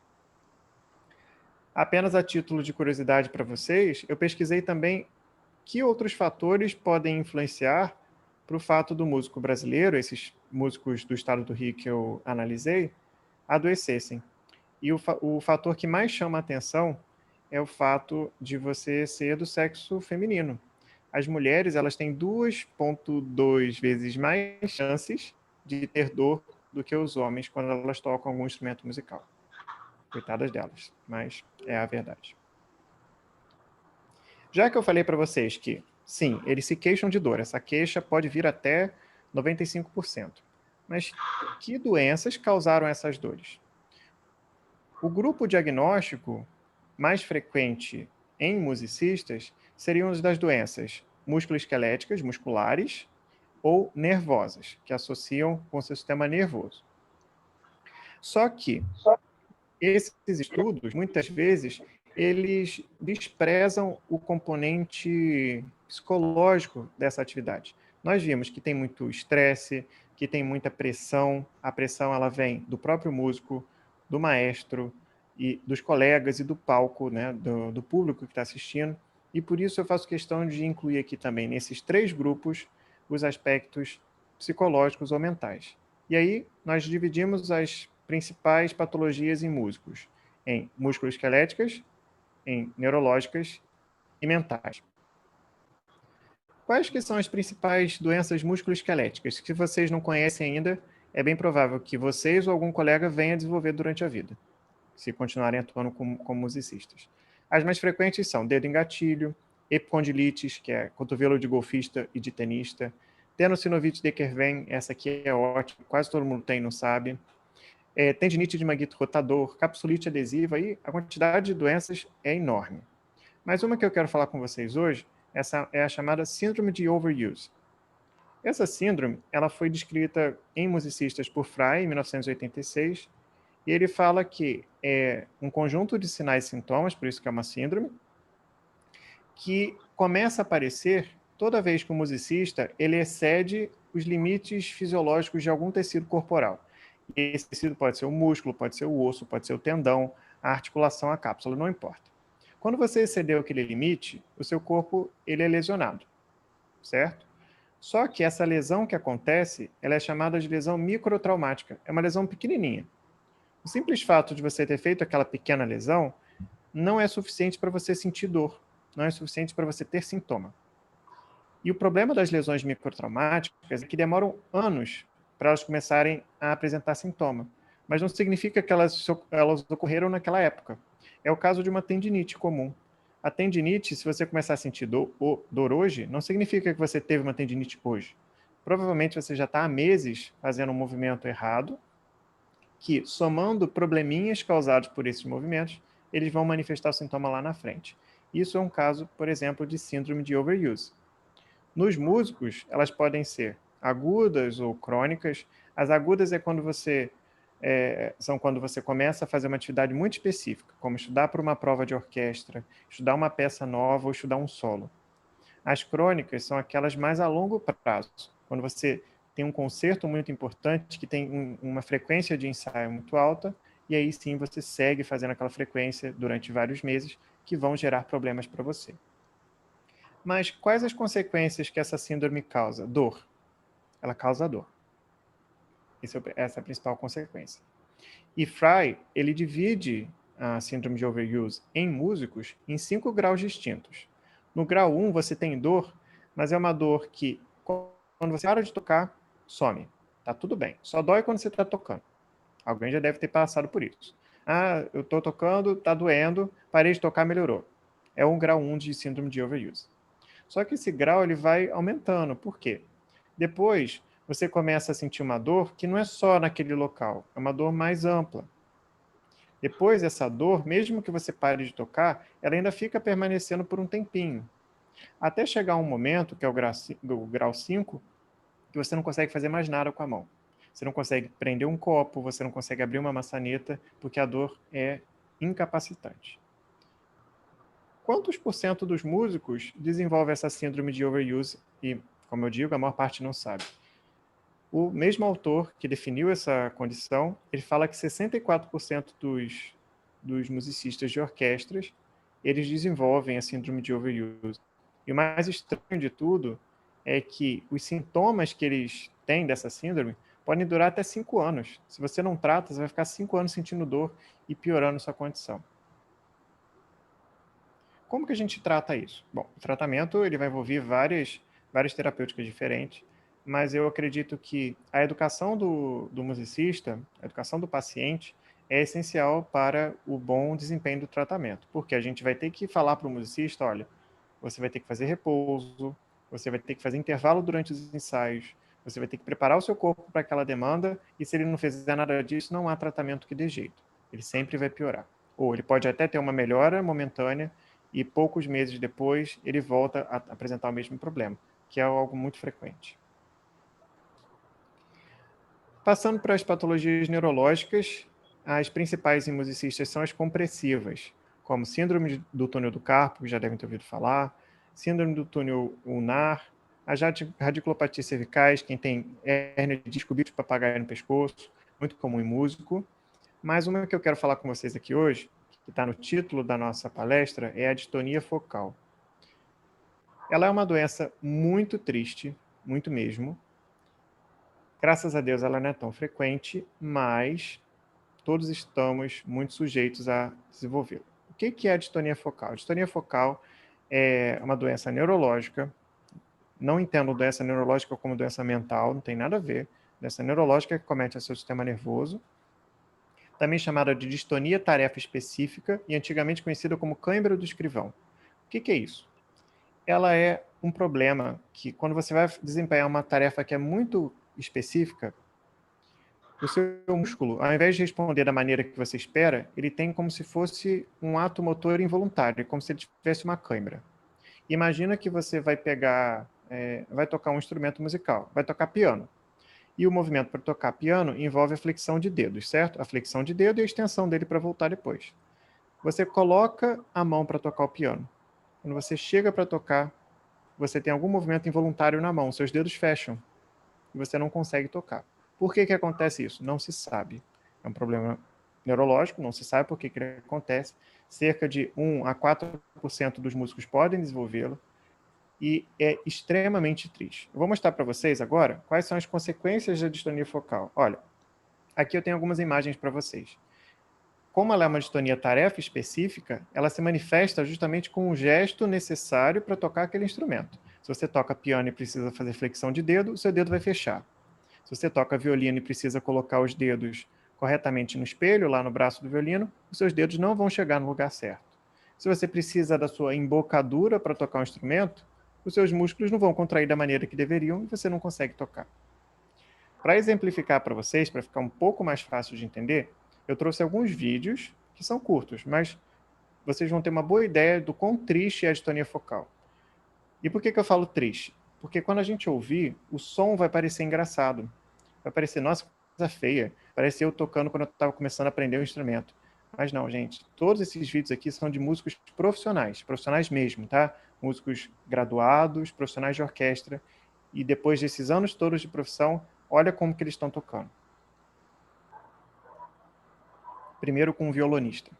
Apenas a título de curiosidade para vocês, eu pesquisei também que outros fatores podem influenciar para o fato do músico brasileiro, esses músicos do estado do Rio que eu analisei, adoecessem. E o fator que mais chama a atenção é o fato de você ser do sexo feminino. As mulheres, elas têm 2,2 vezes mais chances de ter dor do que os homens quando elas tocam algum instrumento musical. Coitadas delas, mas é a verdade. Já que eu falei para vocês que, sim, eles se queixam de dor, essa queixa pode vir até 95%. Mas que doenças causaram essas dores? O grupo diagnóstico mais frequente em musicistas seriam os das doenças musculoesqueléticas, musculares, ou nervosas, que associam com o seu sistema nervoso. Só que esses estudos, muitas vezes, eles desprezam o componente psicológico dessa atividade. Nós vimos que tem muito estresse, que tem muita pressão. A pressão ela vem do próprio músico, do maestro, e dos colegas e do palco, né, do público que está assistindo. E por isso eu faço questão de incluir aqui também, nesses 3 grupos, os aspectos psicológicos ou mentais. E aí nós dividimos as principais patologias em músicos, em musculoesqueléticas, em neurológicas e mentais. Quais que são as principais doenças musculoesqueléticas? Se vocês não conhecem ainda, é bem provável que vocês ou algum colega venha a desenvolver durante a vida, se continuarem atuando como musicistas. As mais frequentes são dedo em gatilho, epicondilites, que é cotovelo de golfista e de tenista, tenossinovite Dequervain, essa aqui é ótima, quase todo mundo tem, não sabe, tendinite de manguito rotador, capsulite adesiva, e a quantidade de doenças é enorme. Mas uma que eu quero falar com vocês hoje, essa é a chamada síndrome de overuse. Essa síndrome, ela foi descrita em Musicistas por Fry, em 1986, e ele fala que é um conjunto de sinais e sintomas, por isso que é uma síndrome, que começa a aparecer toda vez que o musicista ele excede os limites fisiológicos de algum tecido corporal. E esse tecido pode ser o músculo, pode ser o osso, pode ser o tendão, a articulação, a cápsula, não importa. Quando você excedeu aquele limite, o seu corpo ele é lesionado, certo? Só que essa lesão que acontece, ela é chamada de lesão microtraumática. É uma lesão pequenininha. O simples fato de você ter feito aquela pequena lesão não é suficiente para você sentir dor, não é suficiente para você ter sintoma. E o problema das lesões microtraumáticas é que demoram anos para elas começarem a apresentar sintoma. Mas não significa que elas ocorreram naquela época. É o caso de uma tendinite comum. A tendinite, se você começar a sentir dor hoje, não significa que você teve uma tendinite hoje. Provavelmente você já está há meses fazendo um movimento errado, que, somando probleminhas causados por esses movimentos, eles vão manifestar o sintoma lá na frente. Isso é um caso, por exemplo, de síndrome de overuse. Nos músicos, elas podem ser agudas ou crônicas. As agudas são quando você começa a fazer uma atividade muito específica, como estudar para uma prova de orquestra, estudar uma peça nova ou estudar um solo. As crônicas são aquelas mais a longo prazo, quando você tem um concerto muito importante, que tem uma frequência de ensaio muito alta, e aí sim você segue fazendo aquela frequência durante vários meses, que vão gerar problemas para você. Mas quais as consequências que essa síndrome causa? Dor. Ela causa dor. Essa é a principal consequência. E Fry, ele divide a síndrome de overuse em músicos em 5 graus distintos. No grau 1, você tem dor, mas é uma dor que, quando você para de tocar, some. Tá tudo bem. Só dói quando você está tocando. Alguém já deve ter passado por isso. Ah, eu estou tocando, está doendo, parei de tocar, melhorou. É um grau 1 de síndrome de overuse. Só que esse grau ele vai aumentando. Por quê? Depois, você começa a sentir uma dor que não é só naquele local, é uma dor mais ampla. Depois, essa dor, mesmo que você pare de tocar, ela ainda fica permanecendo por um tempinho. Até chegar um momento, que é o grau 5, que você não consegue fazer mais nada com a mão. Você não consegue prender um copo, você não consegue abrir uma maçaneta, porque a dor é incapacitante. Quantos por cento dos músicos desenvolvem essa síndrome de overuse? E, como eu digo, a maior parte não sabe. O mesmo autor que definiu essa condição, ele fala que 64% dos musicistas de orquestras, eles desenvolvem a síndrome de overuse. E o mais estranho de tudo é que os sintomas que eles têm dessa síndrome podem durar até 5 anos. Se você não trata, você vai ficar 5 anos sentindo dor e piorando sua condição. Como que a gente trata isso? Bom, o tratamento ele vai envolver várias terapêuticas diferentes, mas eu acredito que a educação do musicista, a educação do paciente, é essencial para o bom desempenho do tratamento, porque a gente vai ter que falar para o musicista, olha, você vai ter que fazer repouso, você vai ter que fazer intervalo durante os ensaios, você vai ter que preparar o seu corpo para aquela demanda, e se ele não fizer nada disso, não há tratamento que dê jeito. Ele sempre vai piorar. Ou ele pode até ter uma melhora momentânea, e poucos meses depois ele volta a apresentar o mesmo problema, que é algo muito frequente. Passando para as patologias neurológicas, as principais em musicistas são as compressivas, como síndrome do túnel do carpo, que já devem ter ouvido falar, síndrome do túnel ulnar, as radiculopatias cervicais, quem tem hérnia de disco bicho papagaio no pescoço, muito comum em músico. Mas uma que eu quero falar com vocês aqui hoje, que está no título da nossa palestra, é a distonia focal. Ela é uma doença muito triste, muito mesmo. Graças a Deus ela não é tão frequente, mas todos estamos muito sujeitos a desenvolvê-la. O que é a distonia focal? A distonia focal é uma doença neurológica. Não entendo doença neurológica como doença mental, não tem nada a ver. doença neurológica que comete ao seu sistema nervoso, também chamada de distonia tarefa específica e antigamente conhecida como cãibra do escrivão. O que é isso? Ela é um problema que, quando você vai desempenhar uma tarefa que é muito específica, o seu músculo, ao invés de responder da maneira que você espera, ele tem como se fosse um ato motor involuntário, como se ele tivesse uma cãibra. Imagina que você vai vai tocar um instrumento musical, vai tocar piano. E o movimento para tocar piano envolve a flexão de dedos, certo? A flexão de dedo e a extensão dele para voltar depois. Você coloca a mão para tocar o piano. Quando você chega para tocar, você tem algum movimento involuntário na mão, seus dedos fecham e você não consegue tocar. Por que acontece isso? Não se sabe. É um problema neurológico, não se sabe por que acontece. Cerca de 1 a 4% dos músicos podem desenvolvê-lo e é extremamente triste. Eu vou mostrar para vocês agora quais são as consequências da distonia focal. Olha, aqui eu tenho algumas imagens para vocês. Como ela é uma distonia tarefa específica, ela se manifesta justamente com o gesto necessário para tocar aquele instrumento. Se você toca piano e precisa fazer flexão de dedo, o seu dedo vai fechar. Se você toca violino e precisa colocar os dedos corretamente no espelho, lá no braço do violino, os seus dedos não vão chegar no lugar certo. Se você precisa da sua embocadura para tocar um instrumento, os seus músculos não vão contrair da maneira que deveriam e você não consegue tocar. Para exemplificar para vocês, para ficar um pouco mais fácil de entender, eu trouxe alguns vídeos que são curtos, mas vocês vão ter uma boa ideia do quão triste é a distonia focal. E por que eu falo triste? Porque quando a gente ouvir, o som vai parecer engraçado. Vai parecer, nossa, coisa feia. Parece eu tocando quando eu estava começando a aprender o instrumento. Mas não, gente. Todos esses vídeos aqui são de músicos profissionais. Profissionais mesmo, tá? Músicos graduados, profissionais de orquestra. E depois desses anos todos de profissão, olha como que eles estão tocando. Primeiro com um violonista.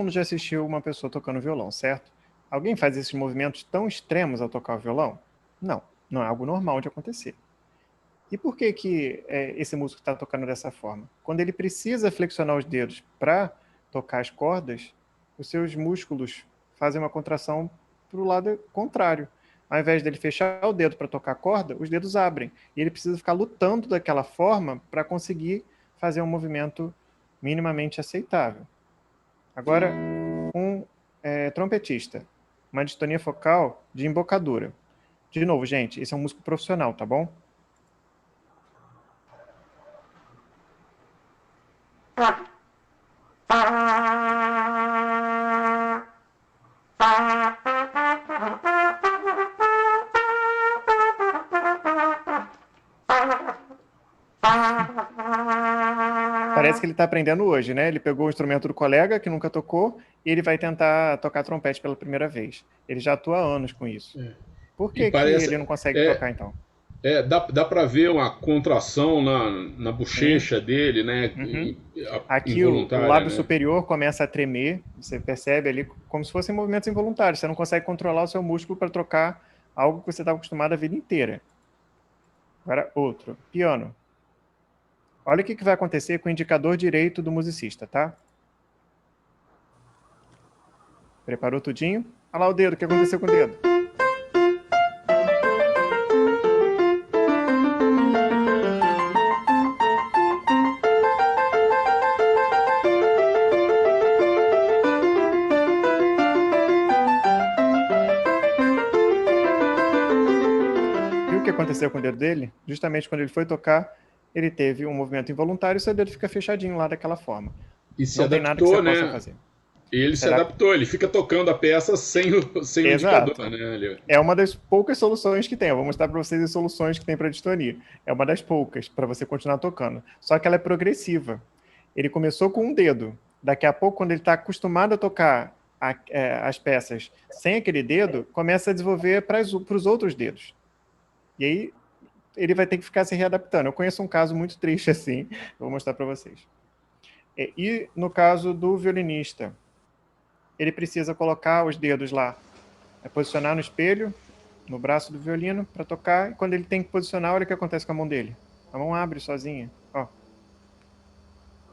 Já assistiu uma pessoa tocando violão, certo? Alguém faz esses movimentos tão extremos ao tocar o violão? Não, não é algo normal de acontecer. E por que esse músico está tocando dessa forma? Quando ele precisa flexionar os dedos para tocar as cordas, os seus músculos fazem uma contração para o lado contrário. Ao invés dele fechar o dedo para tocar a corda, os dedos abrem. E ele precisa ficar lutando daquela forma para conseguir fazer um movimento minimamente aceitável. Agora, um trompetista, uma distonia focal de embocadura. De novo, gente, esse é um músico profissional, tá bom? Parece que ele está aprendendo hoje, né? Ele pegou o instrumento do colega, que nunca tocou, e ele vai tentar tocar trompete pela primeira vez. Ele já atua há anos com isso. Por que ele não consegue tocar, então? Dá para ver uma contração na bochecha dele, né? Uhum. Aqui o lábio superior começa a tremer, você percebe ali como se fossem movimentos involuntários. Você não consegue controlar o seu músculo para trocar algo que você estava acostumado a vida inteira. Agora, outro. Piano. Olha o que vai acontecer com o indicador direito do musicista, tá? Preparou tudinho? Olha lá o dedo, o que aconteceu com o dedo? Viu o que aconteceu com o dedo dele? Justamente quando ele foi tocar, ele teve um movimento involuntário e seu dedo fica fechadinho lá daquela forma. E se não adaptou, tem nada que você né? possa fazer. Ele se adaptou, ele fica tocando a peça sem o indicador, né? É uma das poucas soluções que tem. Eu vou mostrar para vocês as soluções que tem para distonia. É uma das poucas para você continuar tocando. Só que ela é progressiva. Ele começou com um dedo. Daqui a pouco, quando ele está acostumado a tocar as peças sem aquele dedo, começa a desenvolver para os outros dedos. E aí ele vai ter que ficar se readaptando. Eu conheço um caso muito triste assim, eu vou mostrar para vocês. E no caso do violinista, ele precisa colocar os dedos lá, posicionar no espelho, no braço do violino, para tocar, e quando ele tem que posicionar, olha o que acontece com a mão dele. A mão abre sozinha, ó.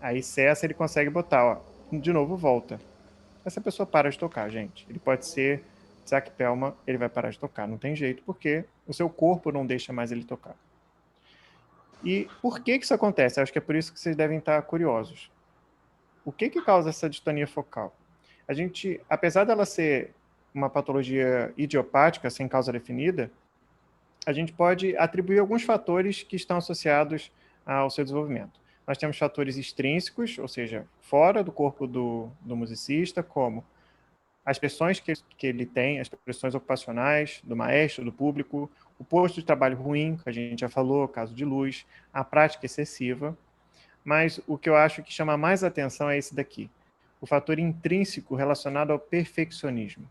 Aí cessa, ele consegue botar, ó. De novo, volta. Essa pessoa para de tocar, gente. Ele pode ser Zac Pellman, ele vai parar de tocar. Não tem jeito, porque o seu corpo não deixa mais ele tocar. E por que isso acontece? Eu acho que é por isso que vocês devem estar curiosos. O que causa essa distonia focal? A gente, apesar dela ser uma patologia idiopática, sem causa definida, a gente pode atribuir alguns fatores que estão associados ao seu desenvolvimento. Nós temos fatores extrínsecos, ou seja, fora do corpo do musicista, como as pressões que ele tem, as pressões ocupacionais do maestro, do público, o posto de trabalho ruim, que a gente já falou, caso de luz, a prática excessiva. Mas o que eu acho que chama mais atenção é esse daqui, o fator intrínseco relacionado ao perfeccionismo.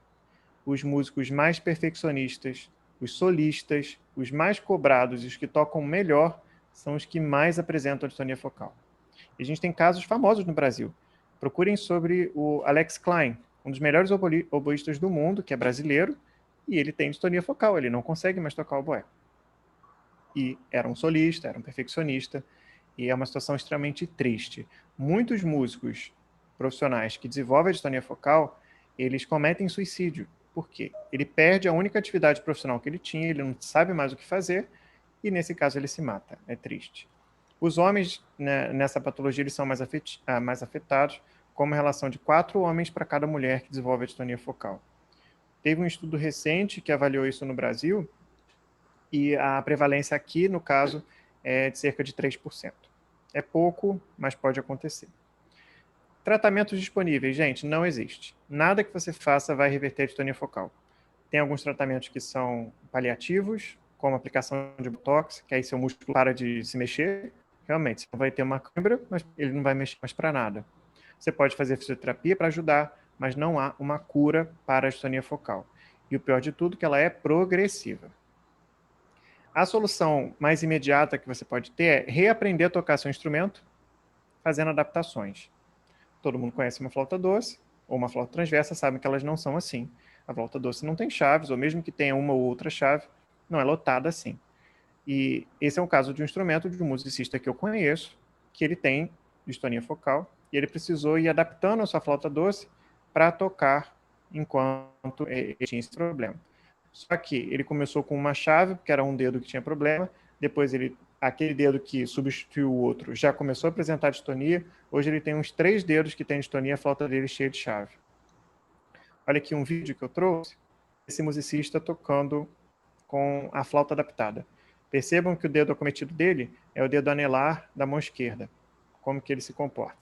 Os músicos mais perfeccionistas, os solistas, os mais cobrados e os que tocam melhor são os que mais apresentam a distonia focal. E a gente tem casos famosos no Brasil. Procurem sobre o Alex Klein, um dos melhores oboístas do mundo, que é brasileiro, e ele tem distonia focal, ele não consegue mais tocar oboé. E era um solista, era um perfeccionista, e é uma situação extremamente triste. Muitos músicos profissionais que desenvolvem a distonia focal, eles cometem suicídio. Por quê? Ele perde a única atividade profissional que ele tinha, ele não sabe mais o que fazer, e nesse caso ele se mata. É triste. Os homens, né, nessa patologia, eles são mais afetados, com uma relação de 4 homens para cada mulher que desenvolve a distonia focal. Teve um estudo recente que avaliou isso no Brasil, e a prevalência aqui, no caso, é de cerca de 3%. É pouco, mas pode acontecer. Tratamentos disponíveis, gente, não existe. Nada que você faça vai reverter a distonia focal. Tem alguns tratamentos que são paliativos, como aplicação de botox, que aí seu músculo para de se mexer. Realmente, você vai ter uma câimbra, mas ele não vai mexer mais para nada. Você pode fazer fisioterapia para ajudar, mas não há uma cura para a distonia focal. E o pior de tudo é que ela é progressiva. A solução mais imediata que você pode ter é reaprender a tocar seu instrumento, fazendo adaptações. Todo mundo conhece uma flauta doce ou uma flauta transversa, sabe que elas não são assim. A flauta doce não tem chaves, ou mesmo que tenha uma ou outra chave, não é lotada assim. E esse é um caso de um instrumento de um musicista que eu conheço, que ele tem distonia focal, e ele precisou ir adaptando a sua flauta doce para tocar enquanto ele tinha esse problema. Só que ele começou com uma chave, porque era um dedo que tinha problema, depois aquele dedo que substituiu o outro já começou a apresentar distonia, hoje ele tem uns 3 dedos que tem distonia, a flauta dele cheia de chave. Olha aqui um vídeo que eu trouxe, esse musicista tocando com a flauta adaptada. Percebam que o dedo acometido dele é o dedo anelar da mão esquerda, como que ele se comporta.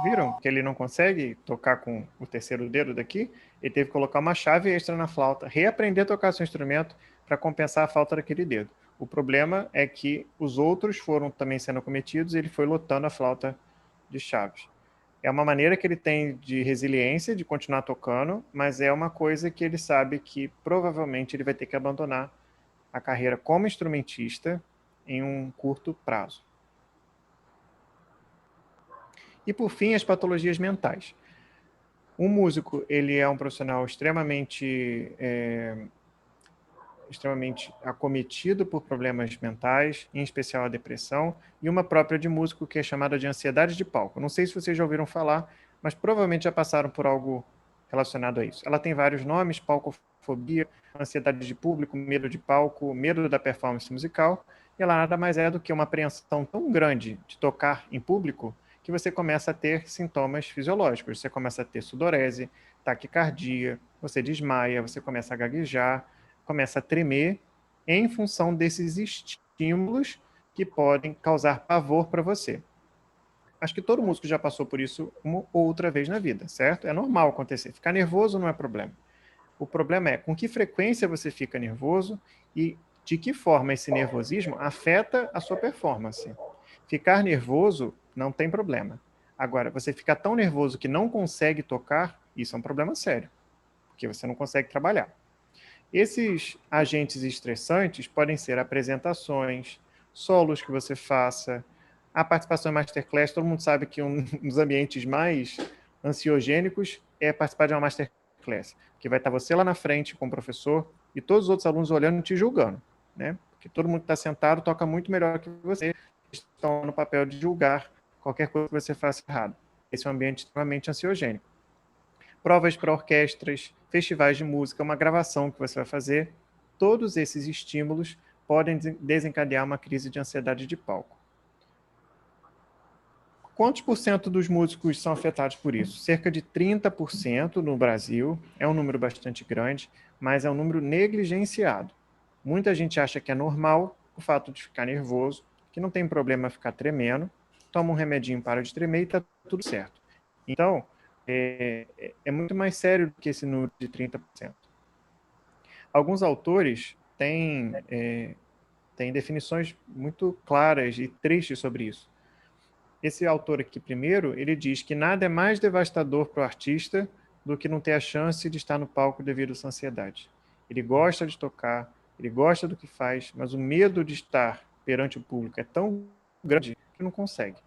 Viram que ele não consegue tocar com o terceiro dedo daqui? Ele teve que colocar uma chave extra na flauta, reaprender a tocar seu instrumento para compensar a falta daquele dedo. O problema é que os outros foram também sendo cometidos e ele foi lotando a flauta de chaves. É uma maneira que ele tem de resiliência, de continuar tocando, mas é uma coisa que ele sabe que provavelmente ele vai ter que abandonar a carreira como instrumentista em um curto prazo. E, por fim, as patologias mentais. Um músico, ele é um profissional extremamente acometido por problemas mentais, em especial a depressão, e uma própria de músico que é chamada de ansiedade de palco. Não sei se vocês já ouviram falar, mas provavelmente já passaram por algo relacionado a isso. Ela tem vários nomes: palcofobia, ansiedade de público, medo de palco, medo da performance musical, e ela nada mais é do que uma apreensão tão grande de tocar em público que você começa a ter sintomas fisiológicos. Você começa a ter sudorese, taquicardia, você desmaia, você começa a gaguejar, começa a tremer em função desses estímulos que podem causar pavor para você. Acho que todo músico já passou por isso uma ou outra vez na vida, certo? É normal acontecer. Ficar nervoso não é problema. O problema é com que frequência você fica nervoso e de que forma esse nervosismo afeta a sua performance. Ficar nervoso não tem problema. Agora, você ficar tão nervoso que não consegue tocar, isso é um problema sério, porque você não consegue trabalhar. Esses agentes estressantes podem ser apresentações, solos que você faça, a participação em masterclass. Todo mundo sabe que um dos ambientes mais ansiogênicos é participar de uma masterclass, que vai estar você lá na frente com o professor e todos os outros alunos olhando e te julgando, né? Porque todo mundo que está sentado toca muito melhor que você, estão no papel de julgar qualquer coisa que você faça errado. Esse é um ambiente extremamente ansiogênico. Provas para orquestras, festivais de música, uma gravação que você vai fazer, todos esses estímulos podem desencadear uma crise de ansiedade de palco. Quantos por cento dos músicos são afetados por isso? Cerca de 30% no Brasil, é um número bastante grande, mas é um número negligenciado. Muita gente acha que é normal o fato de ficar nervoso, que não tem problema ficar tremendo, toma um remedinho para de tremer e está tudo certo. Então, é muito mais sério do que esse número de 30%. Alguns autores têm definições muito claras e tristes sobre isso. Esse autor aqui primeiro, ele diz que nada é mais devastador para o artista do que não ter a chance de estar no palco devido à sua ansiedade. Ele gosta de tocar, ele gosta do que faz, mas o medo de estar perante o público é tão grande que não consegue.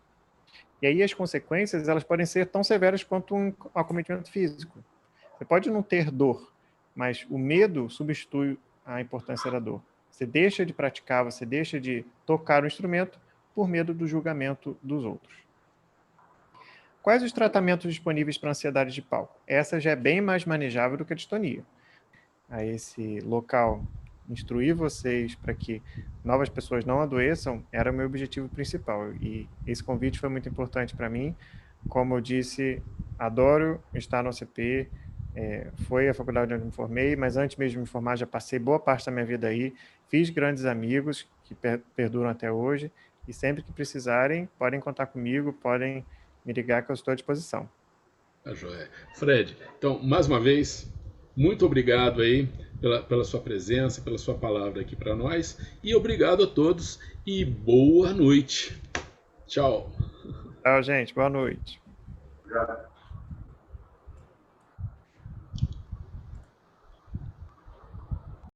E aí as consequências, elas podem ser tão severas quanto um acometimento físico. Você pode não ter dor, mas o medo substitui a importância da dor. Você deixa de praticar, você deixa de tocar o instrumento por medo do julgamento dos outros. Quais os tratamentos disponíveis para ansiedade de palco? Essa já é bem mais manejável do que a distonia. A esse local, instruir vocês para que novas pessoas não adoeçam era o meu objetivo principal. E esse convite foi muito importante para mim. Como eu disse, adoro estar no OCP, foi a faculdade onde eu me formei, mas antes mesmo de me formar já passei boa parte da minha vida aí, fiz grandes amigos que perduram até hoje, e sempre que precisarem, podem contar comigo, podem me ligar que eu estou à disposição. Tá joia. Fred, então, mais uma vez, muito obrigado aí pela sua presença, pela sua palavra aqui para nós, e obrigado a todos e boa noite. Tchau. Tchau, gente. Boa noite. Obrigado.